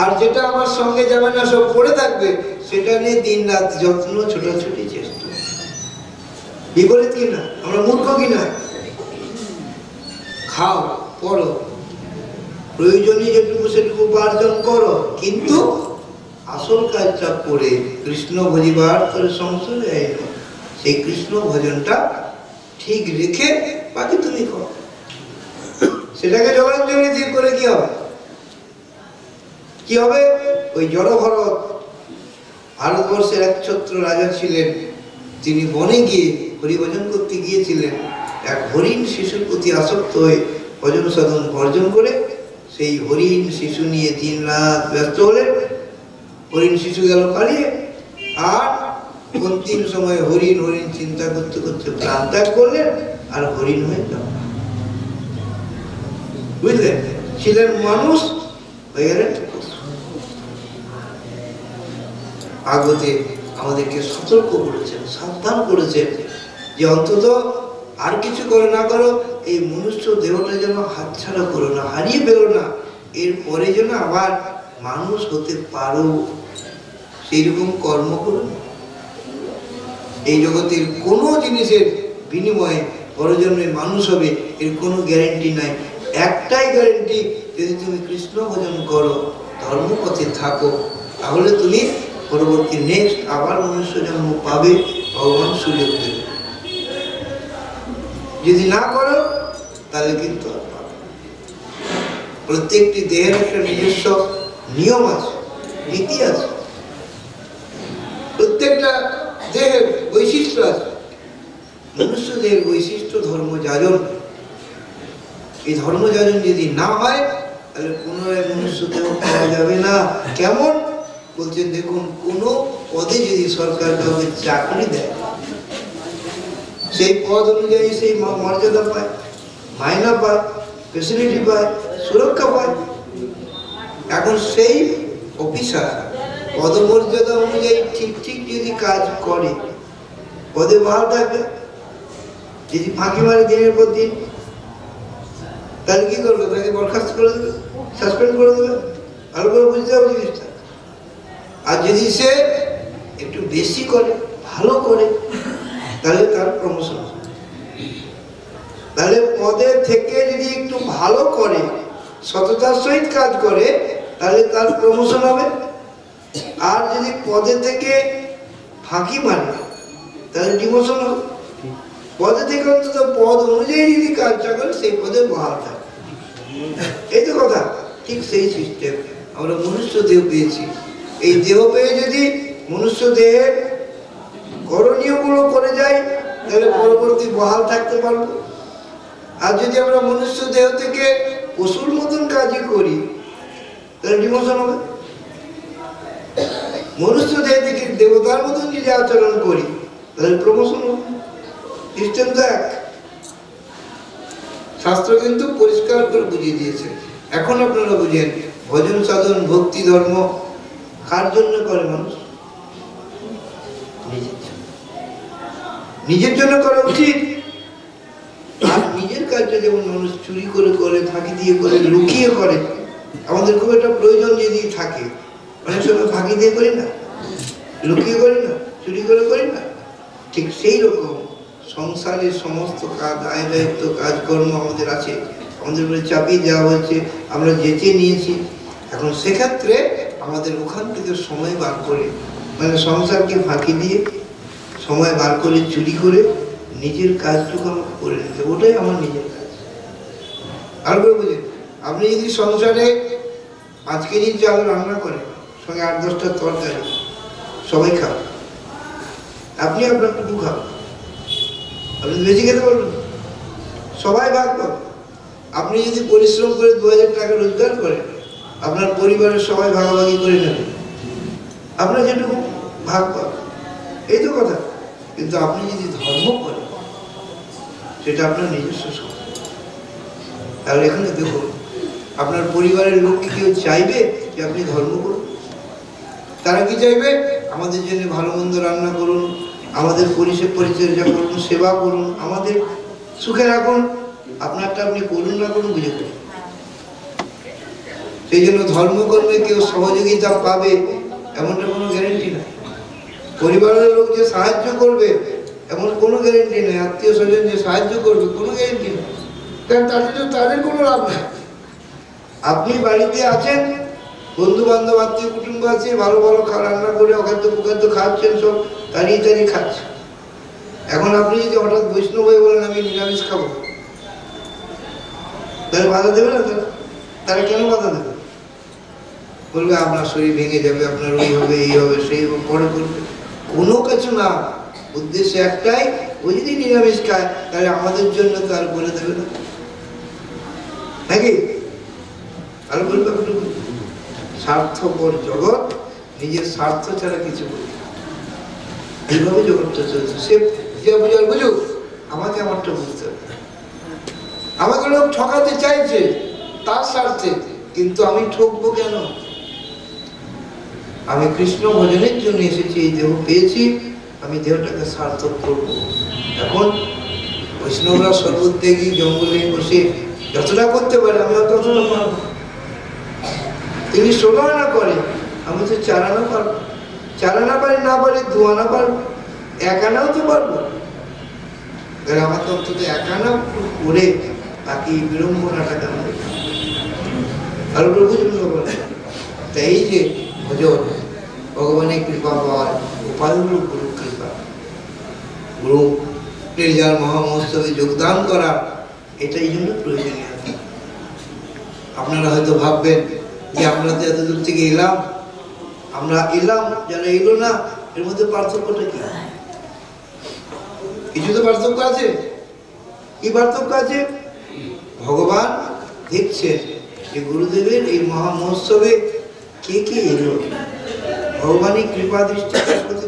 আর যেটা আমার সঙ্গে যাবে না সব পড়ে থাকবে সেটা নিয়ে দিন রাত যত্ন ছোটাছুটি চেষ্টা। বিপরীত কিনা? আমরা মূর্খ কিনা? খাও, পড়ো, প্রয়োজনীয় যেটুকু সেটুকু উপার্জন করো, কিন্তু আসল কাজটা করে কৃষ্ণ ভজিবার করে সংসারে আইনো। সেই কৃষ্ণ ভজনটা ঠিক রেখে বাকি তুমি করো। সেটাকে জলাঞ্জলি দিয়ে করে কি হবে? কি হবে? ওই জড়ভরত ভারতবর্ষের একছত্র রাজা ছিলেন, তিনি বনে গিয়ে হরিভজন করতে গিয়েছিলেন। এক হরিণ শিশুর প্রতি আসক্ত হয়ে ভজন সাধন বর্জন করে সেই হরিণ শিশু নিয়ে দিন রাত ব্যস্ত হলেন। হরিণ শিশু গেল পালিয়ে, আর অন্তিম সময় হরিণ হরিণ চিন্তা করতে করতে প্রাণ ত্যাগ করলেন, আর হরিণ হয়ে গেল। বুঝলেন? ছিলেন মানুষ, হয়ে গেলেন পশু। ভাগবতে আমাদেরকে সতর্ক করেছেন, সাবধান করেছেন যে অন্তত আর কিছু করো না করো, এই মনুষ্য দেহটা যেন হাতছাড়া করো না, হারিয়ে ফেলো না। এরপরে যেন আবার মানুষ হতে পারো, সেই রকম কর্ম করো। এই জগতের কোনো জিনিসের বিনিময়ে পরজন্মে মানুষ হবে এর কোনো গ্যারেন্টি নাই। একটাই গ্যারেন্টি, যদি তুমি কৃষ্ণ ভজন করো, ধর্মপথে থাকো, তাহলে তুমি পরবর্তী নেক্সট আবার মনুষ্য জন্ম পাবে, ভগবান সুযোগ দেবে। যদি না করো তাহলে কিন্তু আর পাবে। প্রত্যেকটি দেহের একটা নিজস্ব নিয়ম আছে, নীতি আছে। প্রত্যেকটা দেহের বৈশিষ্ট্য আছে। মনুষ্যদের বৈশিষ্ট্য ধর্মযাজন। এই ধর্মযাজন যদি না হয় তাহলে পুনরায় মনুষ্যদেহ পাওয়া যাবে না। কেমন বলছেন দেখুন, কোনো পদে যদি সরকার কাউকে চাকরি দেয়, সেই পদ অনুযায়ী সেই মর্যাদা পায়, মাইনা পায়, ফেসিলিটি পায়, সুরক্ষা পায়। এখন সেই অফিসার পদমর্যাদা অনুযায়ী ঠিক ঠিক যদি কাজ করে পদে বহাল থাকবে। যদি ফাঁকি মারে দিনের পর দিন, তাহলে কি করবে? তাকে বরখাস্ত করে দেবে, সাসপেন্ড করে দেবে। ভালো করে বুঝতে হবে জিনিসটা। আর যদি সে একটু বেশি করে, ভালো করে, তাহলে তার প্রমোশন হবে। তাহলে পদে থেকে যদি একটু ভালো করে, সততার সহিত কাজ করে, তাহলে তার প্রমোশন হবে। আর যদি পদে থেকে ফাঁকি মারে তাহলে ডিমোশন হবে। পদে থেকে অন্তত পদ অনুযায়ী যদি কাজটা করে সেই পদে বহাল থাকে। এই তো কথা। ঠিক সেই সিস্টেম আমরা মনুষ্য দেহ পেয়েছি। এই দেহ পেয়ে যদি মনুষ্য দেহের করণীয় গুলো করে যাই তাহলে পরবর্তী বহাল থাকতে পারবো। আর যদি আমরা মনুষ্য দেহ থেকে পশুর মতন কাজই করি তাহলে ডিমোশন হবে। মনুষ্য দেহ থেকে দেবতার মতন যদি আচরণ করি তাহলে প্রমোশন হবে। সিস্টেম তো এক। শাস্ত্র কিন্তু পরিষ্কার করে বুঝিয়ে দিয়েছে। এখন আপনারা বুঝেন, ভজন সাধন ভক্তি ধর্ম কার জন্য করে মানুষ? নিজের জন্য করা উচিত। আর নিজের কাজটা যেমন মানুষ চুরি করে করে, ফাঁকি দিয়ে করে, লুকিয়ে করে, আমাদের খুব একটা প্রয়োজন যদি থাকে, অনেক সময় ফাঁকি দিয়ে করি না, লুকিয়ে করি না, চুরি করে করি না। ঠিক সেই রকম সংসারের সমস্ত কাজ, দায় দায়িত্ব, কাজকর্ম আমাদের আছে, আমাদের উপরে চাপিয়ে দেওয়া হয়েছে, আমরা যেচে নিয়েছি। এখন সেক্ষেত্রে আমাদের ওখান থেকে সময় বার করে, মানে সংসারকে ফাঁকি দিয়ে সময় বার করে, চুরি করে নিজের কাজটুকু আমাকে করে নিতে, ওটাই আমার নিজের কাজ। আর করে বুঝেন, আপনি যদি সংসারে 5 কেজি চাল রান্না করেন, সঙ্গে 8-10টা তরকারি, সবাই খান, আপনি আপনারটুকু খান, আপনি বেশি খেতে পারবেন, সবাই ভাগ পাবেন। আপনি যদি পরিশ্রম করে 2000 টাকা রোজগার করেন, আপনার পরিবারের সবাই ভাগাভাগি করে নেবেন, আপনার যেটুকু ভাগ পাবেন। এই তো কথা। কিন্তু আপনি যদি ধর্ম করেন সেটা আপনার নিজস্ব সম্পদ। তাহলে এখানে দেখুন, আপনার পরিবারের লোক কি কেউ চাইবে যে আপনি ধর্ম করুন? তারা কি চাইবে? আমাদের জন্য ভালো মন্দ রান্না করুন, আমাদের পরিচর্যা করুন, সেবা করুন, আমাদের সুখে রাখুন। আপনারটা আপনি করুন না করুন, বুঝে করুন। সেই জন্য ধর্মকর্মে কেউ সহযোগিতা পাবে এমনটা কোনো গ্যারেন্টি নাই। পরিবারের লোক যে সাহায্য করবে এমন কোনো গ্যারেন্টি নেই। আত্মীয় স্বজন যে সাহায্য করবে কোনো গ্যারেন্টি নেই, কারণ তাদের কোনো লাভ নেই। আপনি বাড়িতে আছেন, বন্ধু বান্ধব আত্মীয় কুটুম্ব আছে, ভালো ভালো রান্না করে অখাদ্য কুখাদ্য খাচ্ছেন, সব তাড়িয়ে তাড়িয়ে খাচ্ছে। এখন আপনি যদি হঠাৎ বৈষ্ণব হয়ে বলেন আমি নিরামিষ খাবো, তাহলে বাধা দেবে না? তারা কেন বাধা দেবে? বলবে আপনার শরীর ভেঙে যাবে, আপনার ওই হবে, এই হবে, সেই হবে, পরে করবে। কোনো কিছু না, উদ্দেশ্য একটাই, ও যদি নিরামিষ খায় তাহলে আমাদের জন্য তো আর বলে দেবে না, নাকি? আর বলবে একটু স্বার্থপর জগৎ, নিজের স্বার্থ ছাড়া কিছু বলবে। এইভাবে জগৎটা চলছে। সে যে বুঝার বুঝুক, আমাকে আমারটা বুঝতে হবে। আমাকে লোক ঠকাতে চাইছে তার স্বার্থে, কিন্তু আমি ঠকবো কেন? আমি কৃষ্ণ ভজনের জন্য এসেছি, এই দেহ পেয়েছি, আমি দেহটাকে সার্থক করব। এখন বৈষ্ণবরা সর্বত্যাগী, জঙ্গলে বসে যতটা করতে পারে আমি ততটা পারবো। তিনি 16 আনা করে, আমি তো 4 আনা পারবো। 4 আনা পারি, না পারি 2 আনা পারবো, 1 আনাও তো পারবো। আমাকে অন্তত 1 আনা করে বাকি বিড়ম্বনাটা কেন? আর বুঝুন, তাই এই যে ভজন, ভগবানের কৃপা পাওয়ার উপায় হল গুরু কৃপা। গুরু যার মহামহোৎসবে যোগদান করা, এটাই জন্য প্রয়োজনীয়। আপনারা হয়তো ভাববেন যে আমরা তো এত দূর থেকে এলাম, যারা এলো না, এর মধ্যে পার্থক্যটা কি? কিছু তো পার্থক্য আছে। কি পার্থক্য আছে? ভগবান দেখছেন যে গুরুদেবের এই মহা মহোৎসবে কে কে এলো, ভগবানই কৃপা দৃষ্টি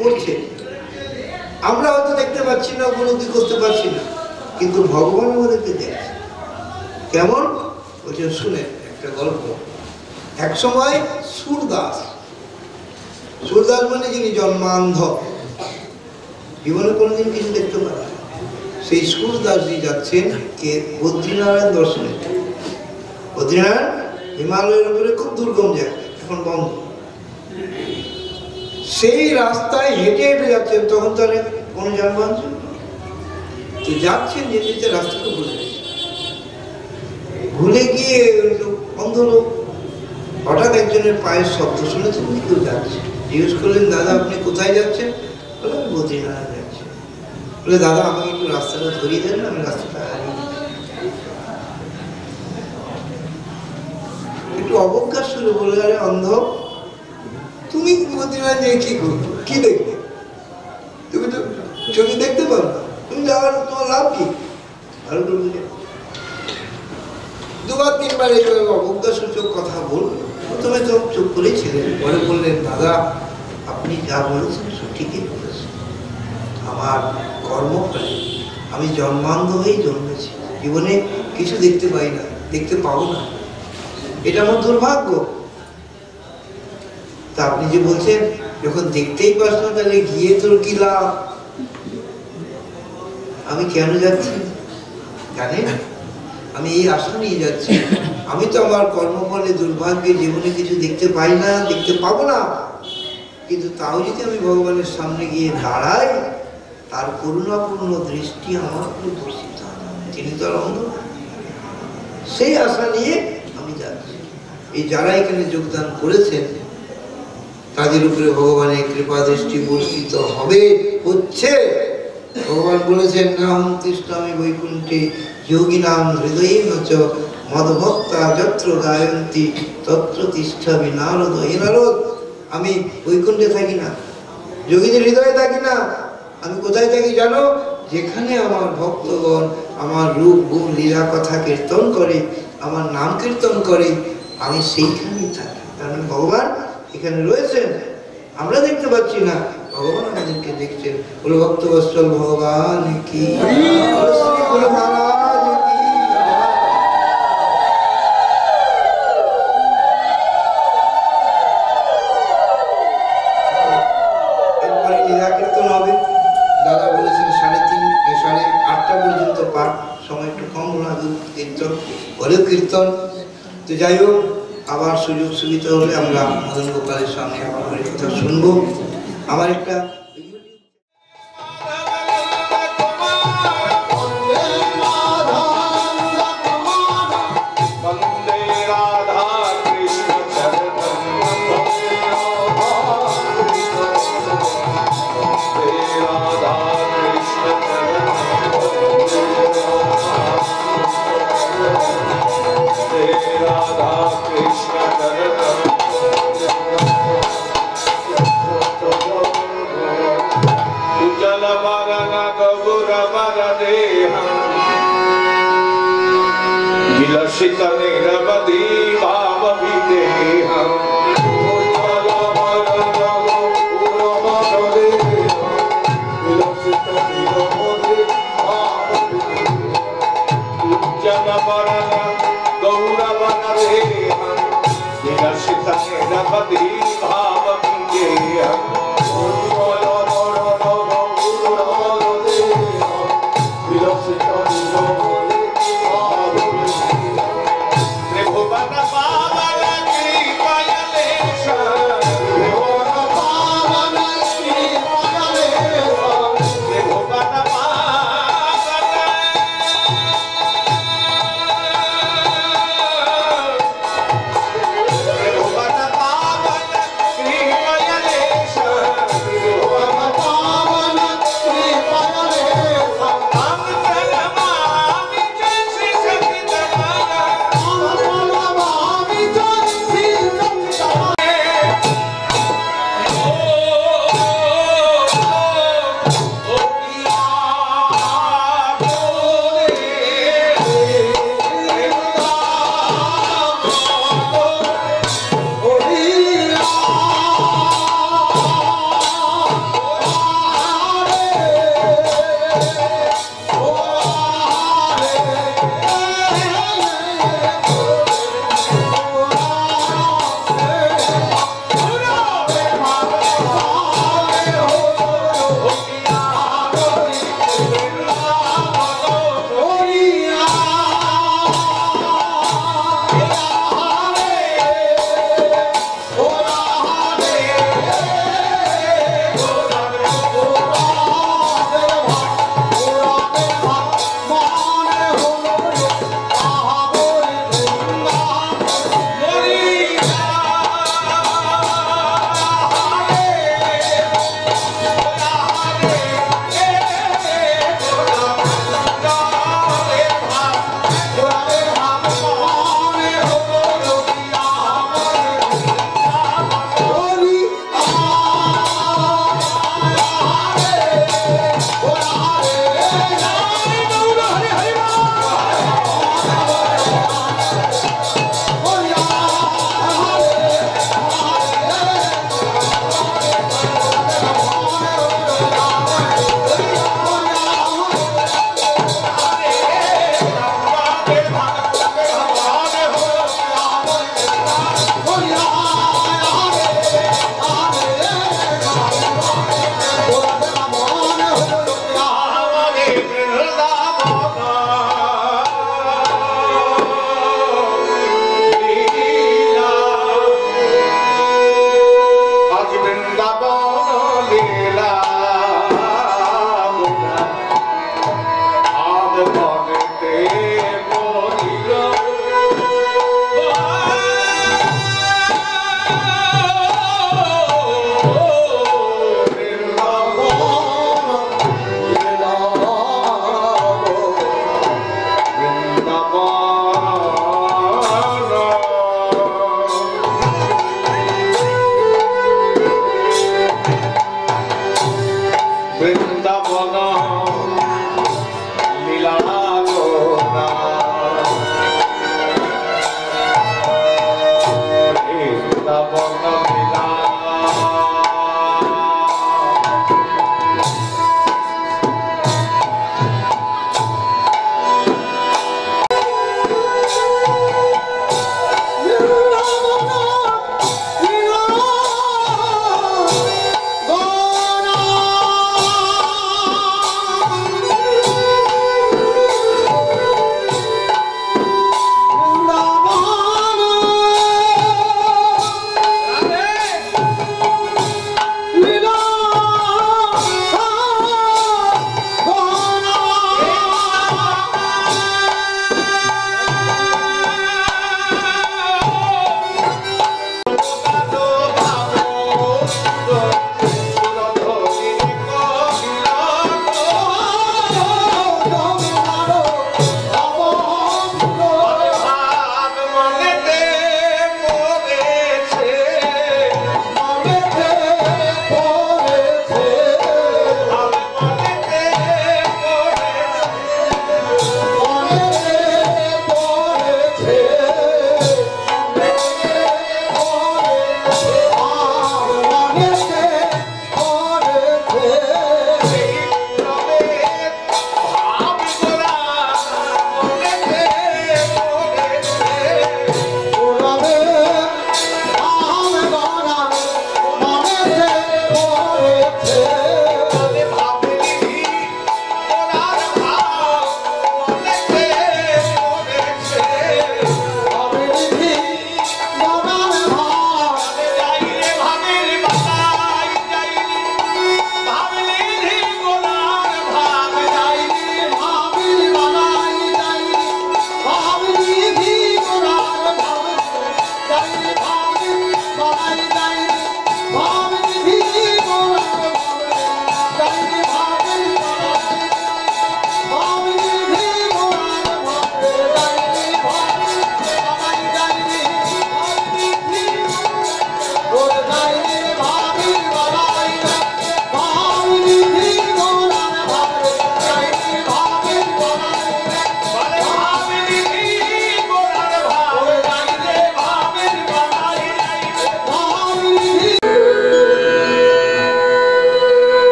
করছে। আমরা হয়তো দেখতে পাচ্ছি না, উপলব্ধি করতে পারছি না, কিন্তু ভগবান আমাদেরকে দেখছে। কেমন বলছে শুনে একটা গল্প। এক সময় সুরদাস, সুরদাস মানে যিনি জন্মান্ধ, জীবনে কোনোদিন কিছু দেখতে পারে না, সেই সুরদাসজি যাচ্ছেন কে বদ্রীনারায়ণ দর্শনে। বদ্রীনারায়ণ হিমালয়ের উপরে খুব দুর্গম জায়গা, এখন বন্ধ। সেই রাস্তায় হেঁটে হেঁটে যাচ্ছেন, তখন তাহলে কোনো যানবাহন ছিল না। তো যাচ্ছেন, যেতে যেতে রাস্তাটা ভুলে গিয়ে অন্ধ লোক হঠাৎ একজনের পায়ের শব্দ শুনেছেন, কেউ যাচ্ছে। জিজ্ঞেস করলেন, দাদা আপনি কোথায় যাচ্ছেন? বলে আমি বদ্রীনারায়ণ যাচ্ছি। বলে দাদা আমাকে একটু রাস্তাটা ধরিয়ে দেন না, আমি রাস্তাটা হারিয়ে গেছি। একটু অবজ্ঞা শুরু বলে, আরে অন্ধ তুমি বদ্রীনারায়ণ যাই কি করবো, কি দেখবে? তুমি তো ছবি দেখতে পারো না, তুমি যাওয়ার তোমার লাভ কি? ভালো করে বুঝে দুবার তিনবার এইভাবে অবজ্ঞা সূচক কথা বললো। প্রথমে তো চুপ করেই ছিলেন, পরে বললেন, দাদা আপনি যা বলেছেন সব ঠিকই বলেছেন। আমার কর্মফলে আমি জন্মান্ধ হয়েই জন্মেছি, জীবনে কিছু দেখতে পাই না, দেখতে পাবো না, এটা আমার দুর্ভাগ্য। তা আপনি যে বলছেন যখন দেখতেই পাস না, তাহলে গিয়ে তোর কি লাভ? আমি কেন যাচ্ছি জানেন? আমি এই আশা নিয়ে যাচ্ছি, আমি তো আমার কর্মফলে দুর্ভাগ্যে জীবনে কিছু দেখতে পাই না, দেখতে পাবো না, কিন্তু তাও যদি আমি ভগবানের সামনে গিয়ে দাঁড়াই, তার করুণাপূর্ণ দৃষ্টি আমার উপরে বর্ষিত হয়, তিনি তো আর অন্ধ। সেই আশা নিয়ে আমি যাচ্ছি। এই যারা এখানে যোগদান করেছেন তাদের উপরে ভগবানের কৃপা দৃষ্টি বর্ষিত হবে, হচ্ছে। ভগবান বলেছেন, না তিষ্ঠামি বৈকুণ্ঠে যোগিনাম হৃদয়ে নচ মদভক্তা যত্র গায়ন্তি তত্র তিষ্ঠামি নারদ। হে নারদ, আমি বৈকুণ্ঠে থাকি না, যোগীদের হৃদয়ে থাকি না, আমি কোথায় থাকি জানো? যেখানে আমার ভক্তগণ আমার রূপ গুণ লীলা কথা কীর্তন করে, আমার নাম কীর্তন করে, আমি সেইখানেই থাকি। কারণ ভগবান এখানে রয়েছেন, আমরা দেখতে পাচ্ছি না, ভগবান আমাদেরকে দেখছেন। বলো ভক্তবৎসল ভগবান কি, বলো মহারাজ কি। এরপরে লীলা কীর্তন হবে। দাদা বলেছেন 8:30 পর্যন্ত পাঠ, সময় একটু কম লাগবে, কীর্তন পরেও কীর্তন। তো যাই হোক, আবার সুযোগ সুবিধা হলে আমরা মদন গোপালের সামনে আবার কথা শুনবো। আমার একটা निरवधि भाव विदेहम्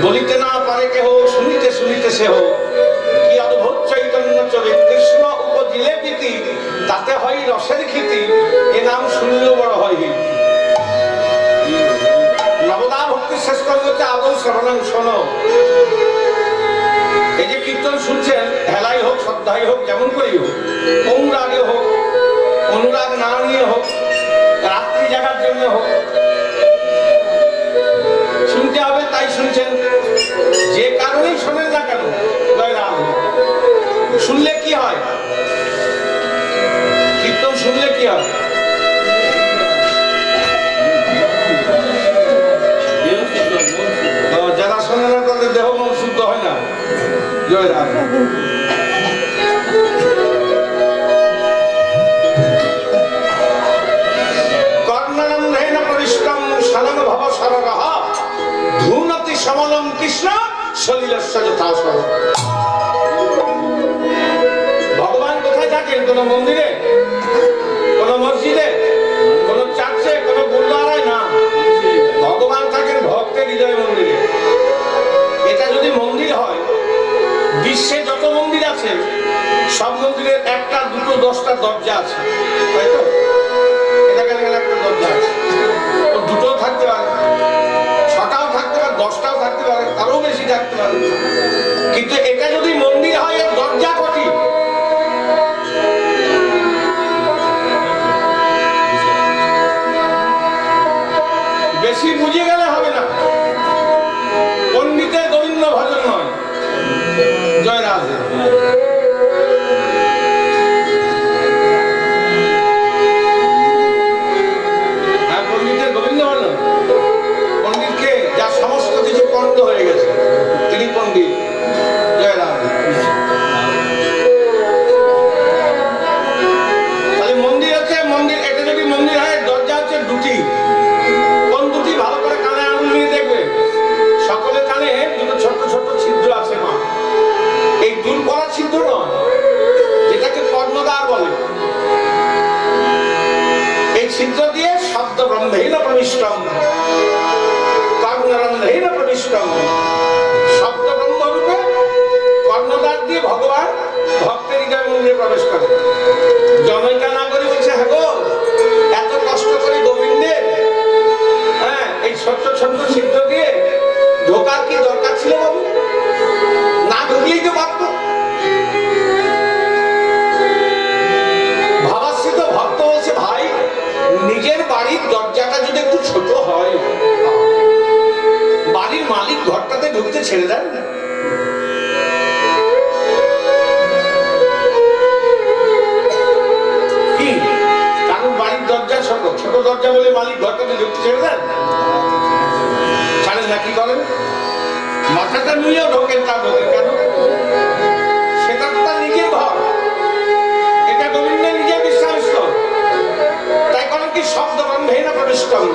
বলিতে না পারে কেহ, শুনিতে শুনিতে সে হোক। কি অদ্ভুত চৈতন্য চরিত, কৃষ্ণ উপজিলে প্রীতি, তাতে হয় রসের খ্যাতি, এ নাম শুনলেও বড় হয়। নবদা ভক্তি শেষ করতে আদৌ শ্রবণাং শোনো। এই যে কীর্তন শুনছেন, হেলাই হোক, শ্রদ্ধাই হোক, যেমন করেই হোক, অনুরাগে হোক, অনুরাগ না নিয়ে হোক, রাত্রি জাগার জন্য হোক, শুনতে হবে। তাই শুনছেন, যে কারণেই শোনেন না কেন, শুনলে কি হয়? কীর্তন শুনলে কি হয়? যারা শোনে না তাদের দেহ মন শুদ্ধ হয় না। জয় রাম। কর্ণানন্দেন পরিষ্টম সনম ভব সররহ ধূনতি সমলম কৃষ্ণ সলিলস্য যথাসর। ভগবান কোথায় থাকেন? কোন মন্দিরে, কোন মসজিদে, কোন চার্চে, কোন গুরুদ্বারায় না। ভগবান থাকেন ভক্তের হৃদয় মন্দিরে। এটা যদি মন্দির হয়, বিশ্বে যত মন্দির আছে সব মন্দিরের একটা, দুটো, 10টা দরজা আছে, তাই তো? এটা কেন একটা দরজা আছে, দুটোও থাকতে পারে, 6টাও থাকতে পারে, 10টাও থাকতে পারে, আরো বেশি থাকতে পারে। কিন্তু এটা যদি মন্দির হয়, এর দরজা কটি? বেশি বুঝে গেলে হবে না। পণ্ডিতের গোবিন্দ ভজন নয়। জয় রাধে। হ্যাঁ, পণ্ডিতের গোবিন্দ ভজন। পণ্ডিতকে যার সমস্ত কিছু পণ্ড হয়ে গেছে, তিনি পণ্ডিত। জয় রাধে। তাহলে মন্দির আছে, মন্দির, এটা যদি মন্দির হয়, দরজা হচ্ছে দুটি। কোন দুটি? ভালো করে কানে আঙুল নিয়ে দেখবে, সকলের কানে দুটো ছোট্ট ছোট্ট ছিদ্র আছে। মা, এই দূর করা ছিদ্র নয়, যেটাকে কর্ণদ্বার বলে। এই ছিদ্র দিয়ে শব্দ ব্রহ্মেণ প্রবিষ্টম, কর্ণরন্ধ্রেণ প্রবিষ্টম। শব্দ ব্রহ্মরূপে কর্ণদ্বার দিয়ে ভগবান ভক্তের হৃদয় মন্দিরে প্রবেশ করে। জনৈকা নাগরী বলছে, হ্যাঁ গো, এত কষ্ট করে গোবিন্দের এই ছোট্ট ছোট্ট ছিদ্র দিয়ে ঢোকার কি দরকার ছিল বাবু? না ঢুকলেই তো পারত। ভাবাশ্রিত ভক্ত বলছে, ভাই, নিজের বাড়ির দরজাটা যদি একটু ছোট হয়, বাড়ির মালিক ঘরটাতে ঢুকতে ছেড়ে দেন না। কি কারণ বাড়ির দরজা ছোট, ছোট দরজা বলে মালিক ঘরটাতে ঢুকতে ছেড়ে দেন? ছাড়েন না। কি করেন? মাথাটা নিয়েও ঢোকেন। তা ঢোকেন কেন? সেটা তো তার নিজের ঘর, এটা গোবিন্দের নিজের বিশ্বাসস্থল। তাই করেন কি? শব্দ ব্রহ্মেণ প্রবিষ্টম,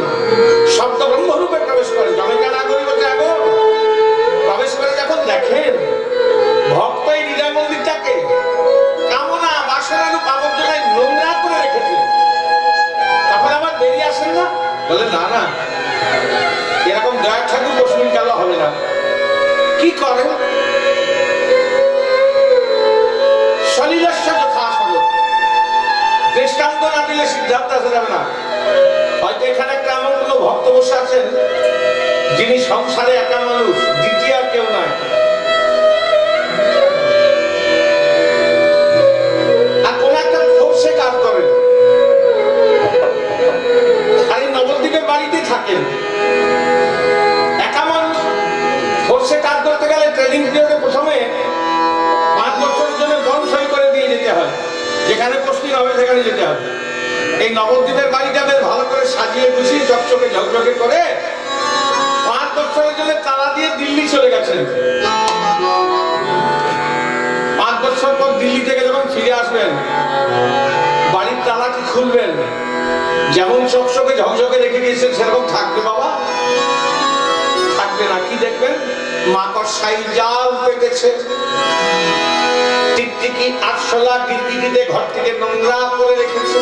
শব্দ ব্রহ্মরূপে প্রবেশ করেন। জনৈকা নাগরী বলছে, প্রবেশ করে যখন দেখেন ভক্ত এই হৃদয় মন্দিরটাকে কামনা বাসনারূপ আবর্জনায় নোংরা করে রেখেছে, তখন আবার বেরিয়ে আসেন না? বলে, না না, এরকম দয়া ঠাকুর বসবেন গেল হবে না। কি করেন? সলিলস্য যথাসর। দৃষ্টান্ত না দিলে সিদ্ধান্ত আসা যাবে না। হয়তো এখানে একটা এমন কোন ভক্ত বসে আছেন যিনি সংসারে একা মানুষ, দ্বিতীয় আর কেউ নাই, আর কোন একটা ফোর্সে কাজ করেন, আর এই নবদ্বীপের বাড়িতে থাকেন, একা মানুষ। ফোর্সে কাজ করতে গেলে ট্রেনিং পিরিয়ডে প্রথমে 5 বছরের জন্য বন্ড সই করে দিয়ে যেতে হয়, যেখানে পোস্টিং হবে সেখানে যেতে হবে। এই নবদ্বীপের বাড়িটা বেশ ভালো করে সাজিয়ে গুছিয়ে চকচকে ঝকঝকে করে 5 বছরের জন্য তালা দিয়ে দিল্লি চলে গেছেন। 5 বছর পর দিল্লি থেকে যখন ফিরে আসবেন, বাড়ির তালাটি খুলবেন, যেমন চকচকে ঝকঝকে রেখে গিয়েছেন সেরকম থাকবে বাবা? থাকবে না। কি দেখবেন? মাকড়সাই জাল পেতেছে, টিকটিকি আরশোলা গিরগিটিতে ঘর থেকে নোংরা করে রেখেছে।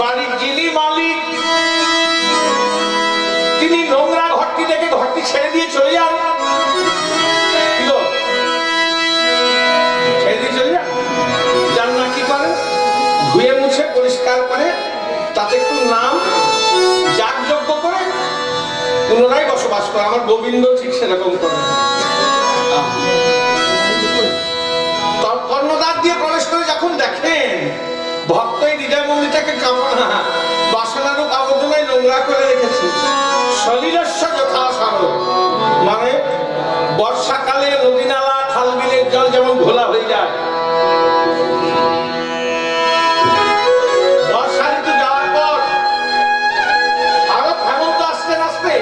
বাড়ির যিনি মালিক তিনি নোংরা ঘরটি ডেকে ঘরটি ছেড়ে দিয়ে চলে যান। ছেড়ে দিয়ে চলে যান, যান না কি করেন, ধুয়ে মুছে পরিষ্কার করে তাতে একটু নাম যাগযজ্ঞ করে পুনরায় বসবাস করে। আমার গোবিন্দ ঠিক সেরকম করে। কর্ণদ্বার দিয়ে প্রবেশ করে যখন দেখেন ভক্ত এই হৃদয় মন্দিরটাকে কামনা বাসনারূপ আবর্জনায় নোংরা করে রেখেছে, সলিলস্য যথাসার, মানে বর্ষাকালে নদী নালা খাল বিলের জল যেমন ঘোলা হয়ে যায়, বর্ষা ঋতু যাওয়ার পর আরো হেমন্ত আসতে আসতে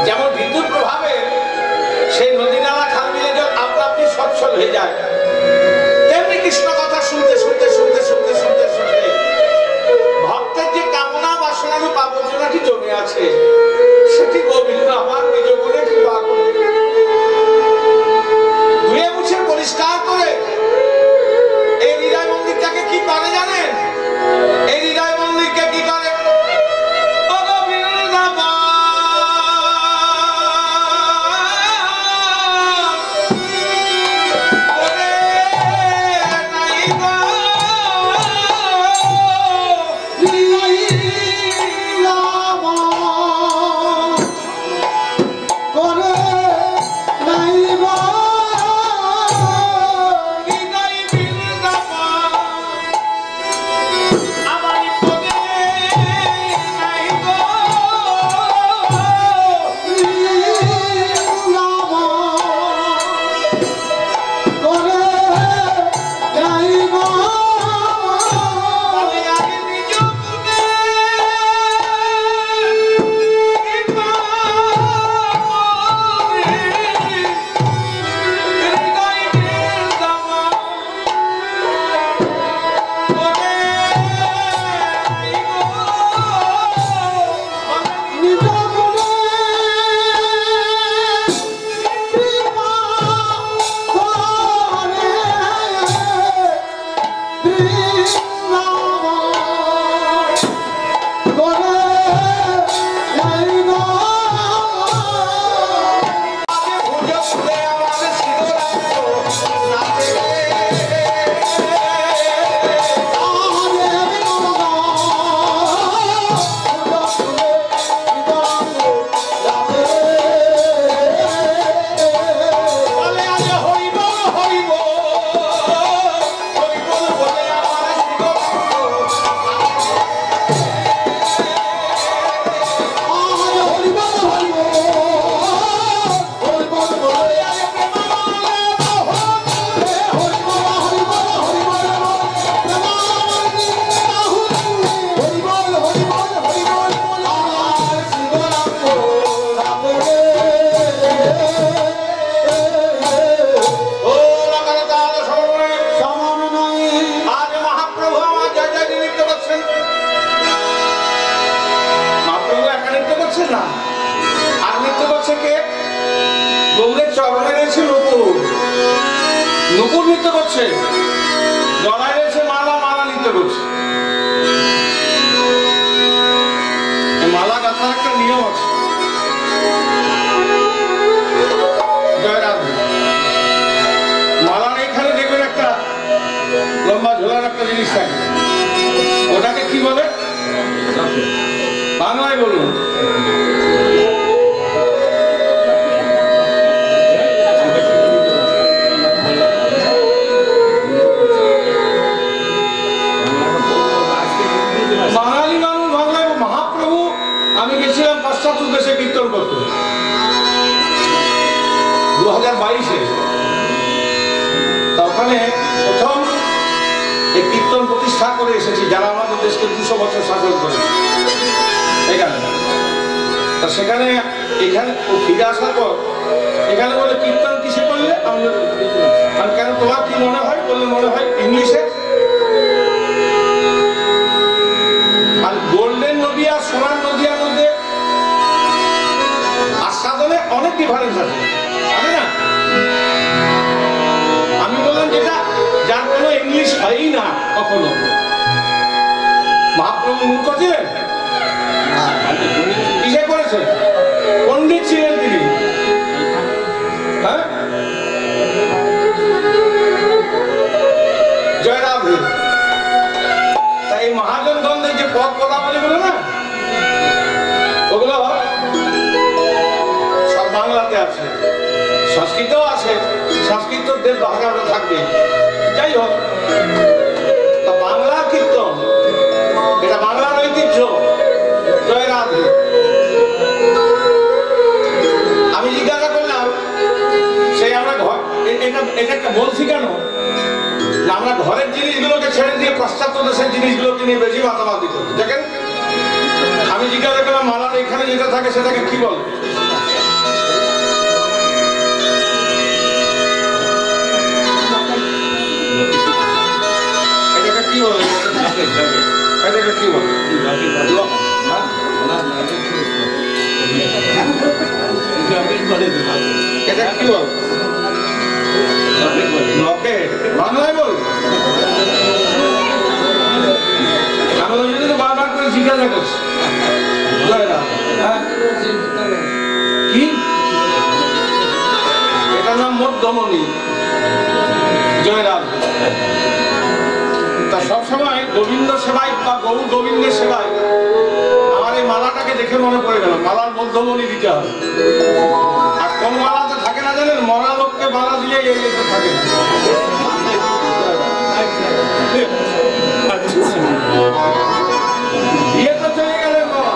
যেমন ঋতুর প্রভাবে সেই নদী নালা খাল বিলের জল আপনা আপনি সচ্ছল হয়ে যায়, তেমনি কৃষ্ণ কথা শুনতে শুনতে শুনতে শুনতে শুনতে শুনতে ভক্তের যে কামনা বাসনারূপ আবর্জনাটি জমে আছে সেটি গোবিন্দ আমার নিজ গুণে কৃপা করে ধুয়ে মুছে পরিষ্কার করে এই হৃদয় মন্দিরটাকে কি করে জানেন? এই হৃদয় মন্দিরকে কি করে? নুপুর নৃত্য করছে, গলায় রয়েছে মালা, মালা নৃত্য করছে। মালা গাঁথার একটা নিয়ম আছে। জয় রাধে। মালার এখানে দেখবেন একটা লম্বা ঝোলার একটা জিনিস থাকে, ওটাকে কি বলে বাংলায় বলুন? বাঙালি মানুষ বাংলায় মহাপ্রভু, আমি গেছিলাম পাশ্চাত্য দেশে কীর্তন করতে 2022-এ। তা ওখানে প্রথম এই কীর্তন প্রতিষ্ঠা করে এসেছি যারা আমাদের দেশকে 200 বছর শাসন করেছে এখানে। তা সেখানে এখানে ফিরে আসার পর এখানে বলে কীর্তন কিসে করলে? আর কেন তোমার কি মনে হয়? বললে মনে হয় ইংলিশে। আর গোল্ডেন নদী আর সোনার নদীর মধ্যে আস্বাদনে অনেক ডিফারেন্স আছে, আছে না? আমি বললাম যেটা যার কোনো ইংলিশ হয়ই না কখনো। মহাপ্রভু মূর্খ ছিলেন? কিসে করেছেন? পণ্ডিত আছে, সংস্কৃতও আছে, সংস্কৃত দেশ ভাষাটা থাকবে। যাই হোক, তা বাংলা কীর্তন এটা বাংলার ঐতিহ্য। জয় রাধে। আমি জিজ্ঞাসা করলাম, সেই আমরা ঘর এটা বলছি কেন না, আমরা ঘরের জিনিসগুলোকে ছেড়ে দিয়ে পাশ্চাত্য দেশের জিনিসগুলোকে নিয়ে বেশি মাতামাতি করি। দেখেন, আমি জিজ্ঞাসা করলাম মালার এখানে যেটা থাকে সেটাকে কি বলে? এটাকে কি বলে? এটাকে কি বলে? এটা কি বল? লকেট বাংলায় বল। আমি ওই জন্য বারবার করে জিজ্ঞাসা করছি। কি এটার নাম মধ্যমণি। জয় রাধ। তা সবসময় গোবিন্দ সেবায় বা গৌর গোবিন্দের সেবায় আমার এই মালাটাকে দেখে মনে পড়ে গেল, মালার মধ্যমণি দিতে হবে। আর কোন মালাতে থাকে না জানেন? মরা লোককে মালা দিলে এইটা থাকে না। বিয়ে তো চলে গেলেন বাবা।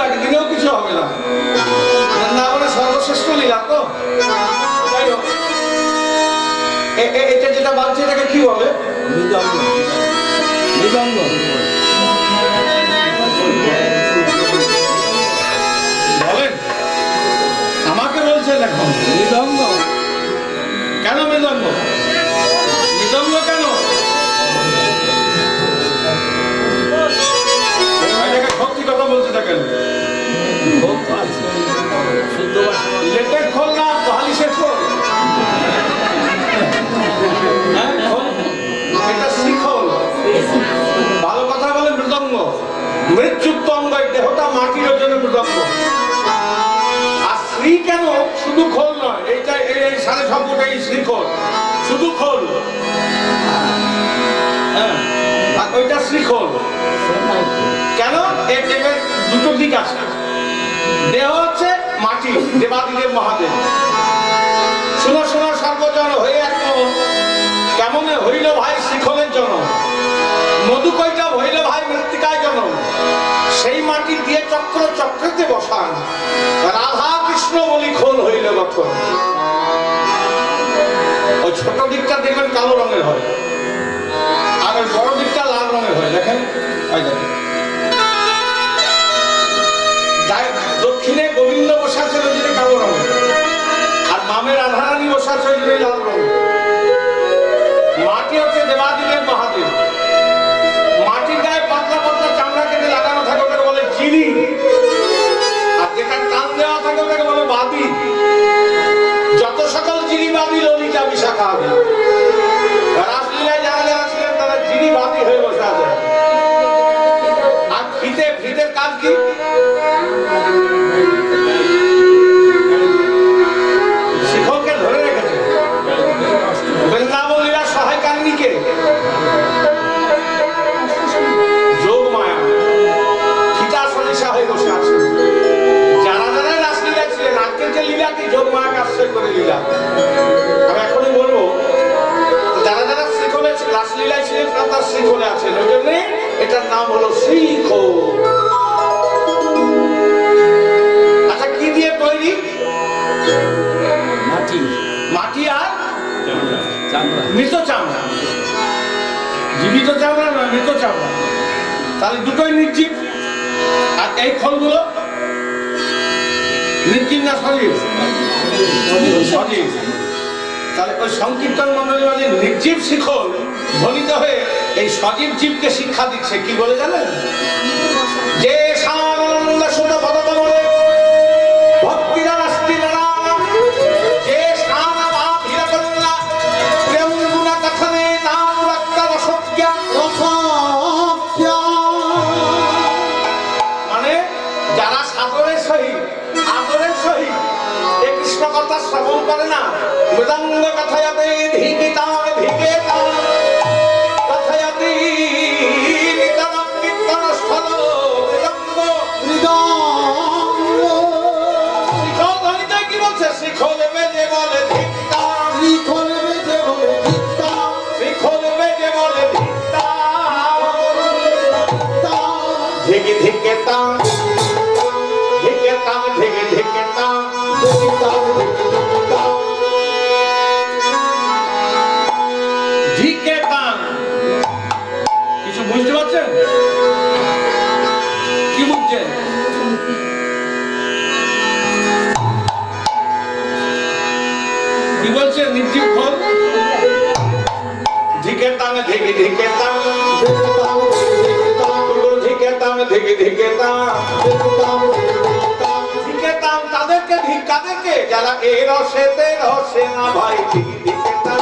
একদিনেও কিছু হবে না, না বলে সর্বশ্রেষ্ঠ লীলা তো। যাই হোক, এটা যেটা বাজছে এটাকে কি বলে? মৃদঙ্গ। বলেন, আমাকে বলছেন এখন মৃদঙ্গ কেন? মৃদঙ্গ মৃদঙ্গ কেন? সত্যি কথা বলছে দেখেন, লেটের খোল না বালিশের খোল? এটা শিখল। ভালো কথা বলে মৃদঙ্গ, মৃত্যুত্ব অঙ্গ, দেহটা মাটির জন্য মৃদঙ্গ। আর শ্রী কেন? শুধু খোল নয়, এইটা এই 6.5 ফুট এই শ্রীখোল, শুধু খোল। হ্যাঁ, আর ওইটা শ্রীখোল কেন? এর দুটো দিক আছে। দেহ হচ্ছে মাটি, দেবাদিদেব মহাদেব। শোনো শোনো সর্বজন হয়ে এক কেমনে হইল ভাই শ্রীখোলের জন্য, মধু কৈটব হইল ভাই মৃত্তিকায় জন্ম। সেই মাটি দিয়ে চক্র চক্রেতে বসান, রাধা কৃষ্ণ বলি খোল হইল গঠন। ওই ছোট দিকটা দেখবেন কালো রঙের হয়, আর ওই বড় দিকটা লাল রঙের হয়। দেখেন, ওই দেখেন, দক্ষিণে গোবিন্দ বসা ছিল যেটা কালো রঙের, আর বামে রাধারানী বসা ছিল যেটা লাল রঙের। মাটি হচ্ছে দেবাদিদেব মহাদেব। মাটির গায়ে পাতলা পাতলা চামড়া কেটে লাগানো থাকে, ওটাকে বলে চিনি। আর যেটা টান দেওয়া থাকে ওটাকে বলে বাদি। যত সকল জিনিবাদী ললিতা বিশাখা হবে। রাসলীলায় যারা যারা ছিলেন তারা জিনিবাদী হয়ে বসে আছে। আর ফিতের কাজ কি? শিখলকে ধরে রেখেছে। বৃন্দাবন লীলা সহায় কান্নিকে নাম হলো শ্রীখোল। আচ্ছা কি দিয়ে তৈরি? মাটি আর মৃত চামড়া। জীবিত চামড়া না, মৃত চামড়া। তাহলে দুটোই নির্জীব। আর এই খোলগুলো নির্জীব না সজীব? সজীব। তাহলে ওই সংকীর্তন মন্ডলী মানে নির্জীব শিখল ধ্বনিত হয়ে এই সজীব জীবকে শিক্ষা দিচ্ছে। কি বলে জানেন? যে সানন্দ সুত পদকমলে ভক্তিরা রাস্তি নারা, যে সানা ভাবীরা কন্যা প্রেম গুণা কথনে নাম রক্তা রসজ্ঞা। মানে যারা সাদরের সহিত আদরের সহিত এই কৃষ্ণ কথা শ্রবণ করে না, মৃদঙ্গ কথায়াতে ধিকিতাম ধিকেতাম কথায়াতে নিতরাম কীর্তন স্থল মৃদঙ্গ শিখল ধ্বনিতে কি বলছে? শিখল বেজে বলে ধিক্কার, শিখল বেজে বলে ধিক্কার, শিখল বেজে বলে ধিক্কার। ধিকি ধিকেতাম ধিকেতাম ধিকি ধিকেতাম ধিকেতাম ধিকেতাম। কিছু বুঝতে পারছেন? কি বুঝছেন? কি বলছেন? নির্জীব খোল ধিকেতাম ধিকি ধিকেতাম ধিকেতাম ধিকি ধিকেতাম ধিকেতাম। তাদেরকে কাদেরকে? যারা এ রসেতে রসে না ভাই। ধিকি ধিকেতাম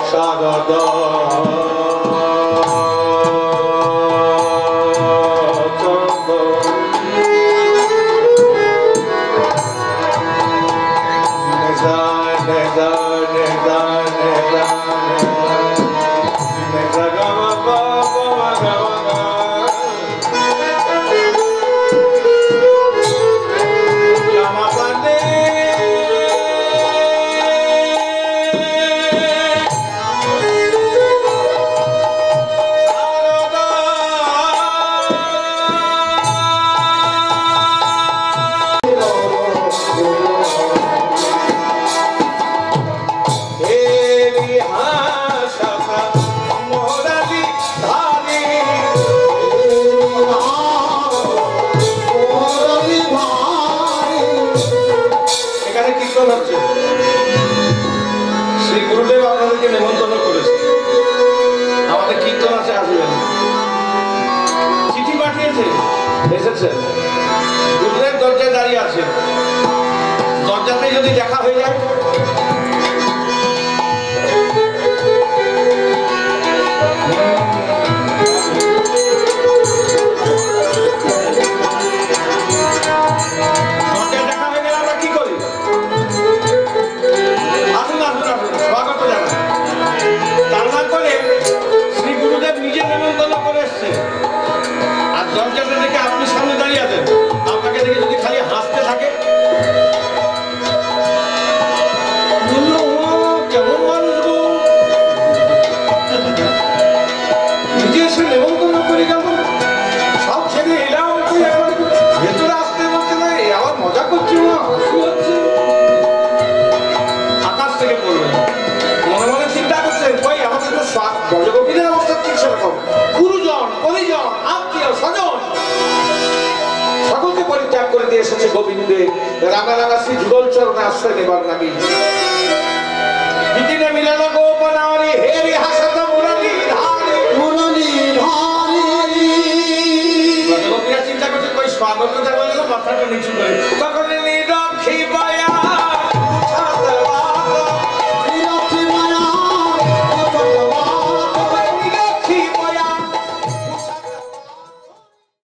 শারদা গুরুদেব দরজায় দাঁড়িয়ে আছে, দরজাতে যদি দেখা হয়ে যায় পরিত্যাগ করে দিয়ে এসেছে গোবিন্দে রাঙা রাঙা শ্রী যুগল চরণে আশ্রয় নেবার নামে দিদিনে মিলন গোপনারি হেরি হাসত মুরলী ধারি গোপীরা চিন্তা করছে কই স্বাগত দেওয়া মাথাটা নিচু করে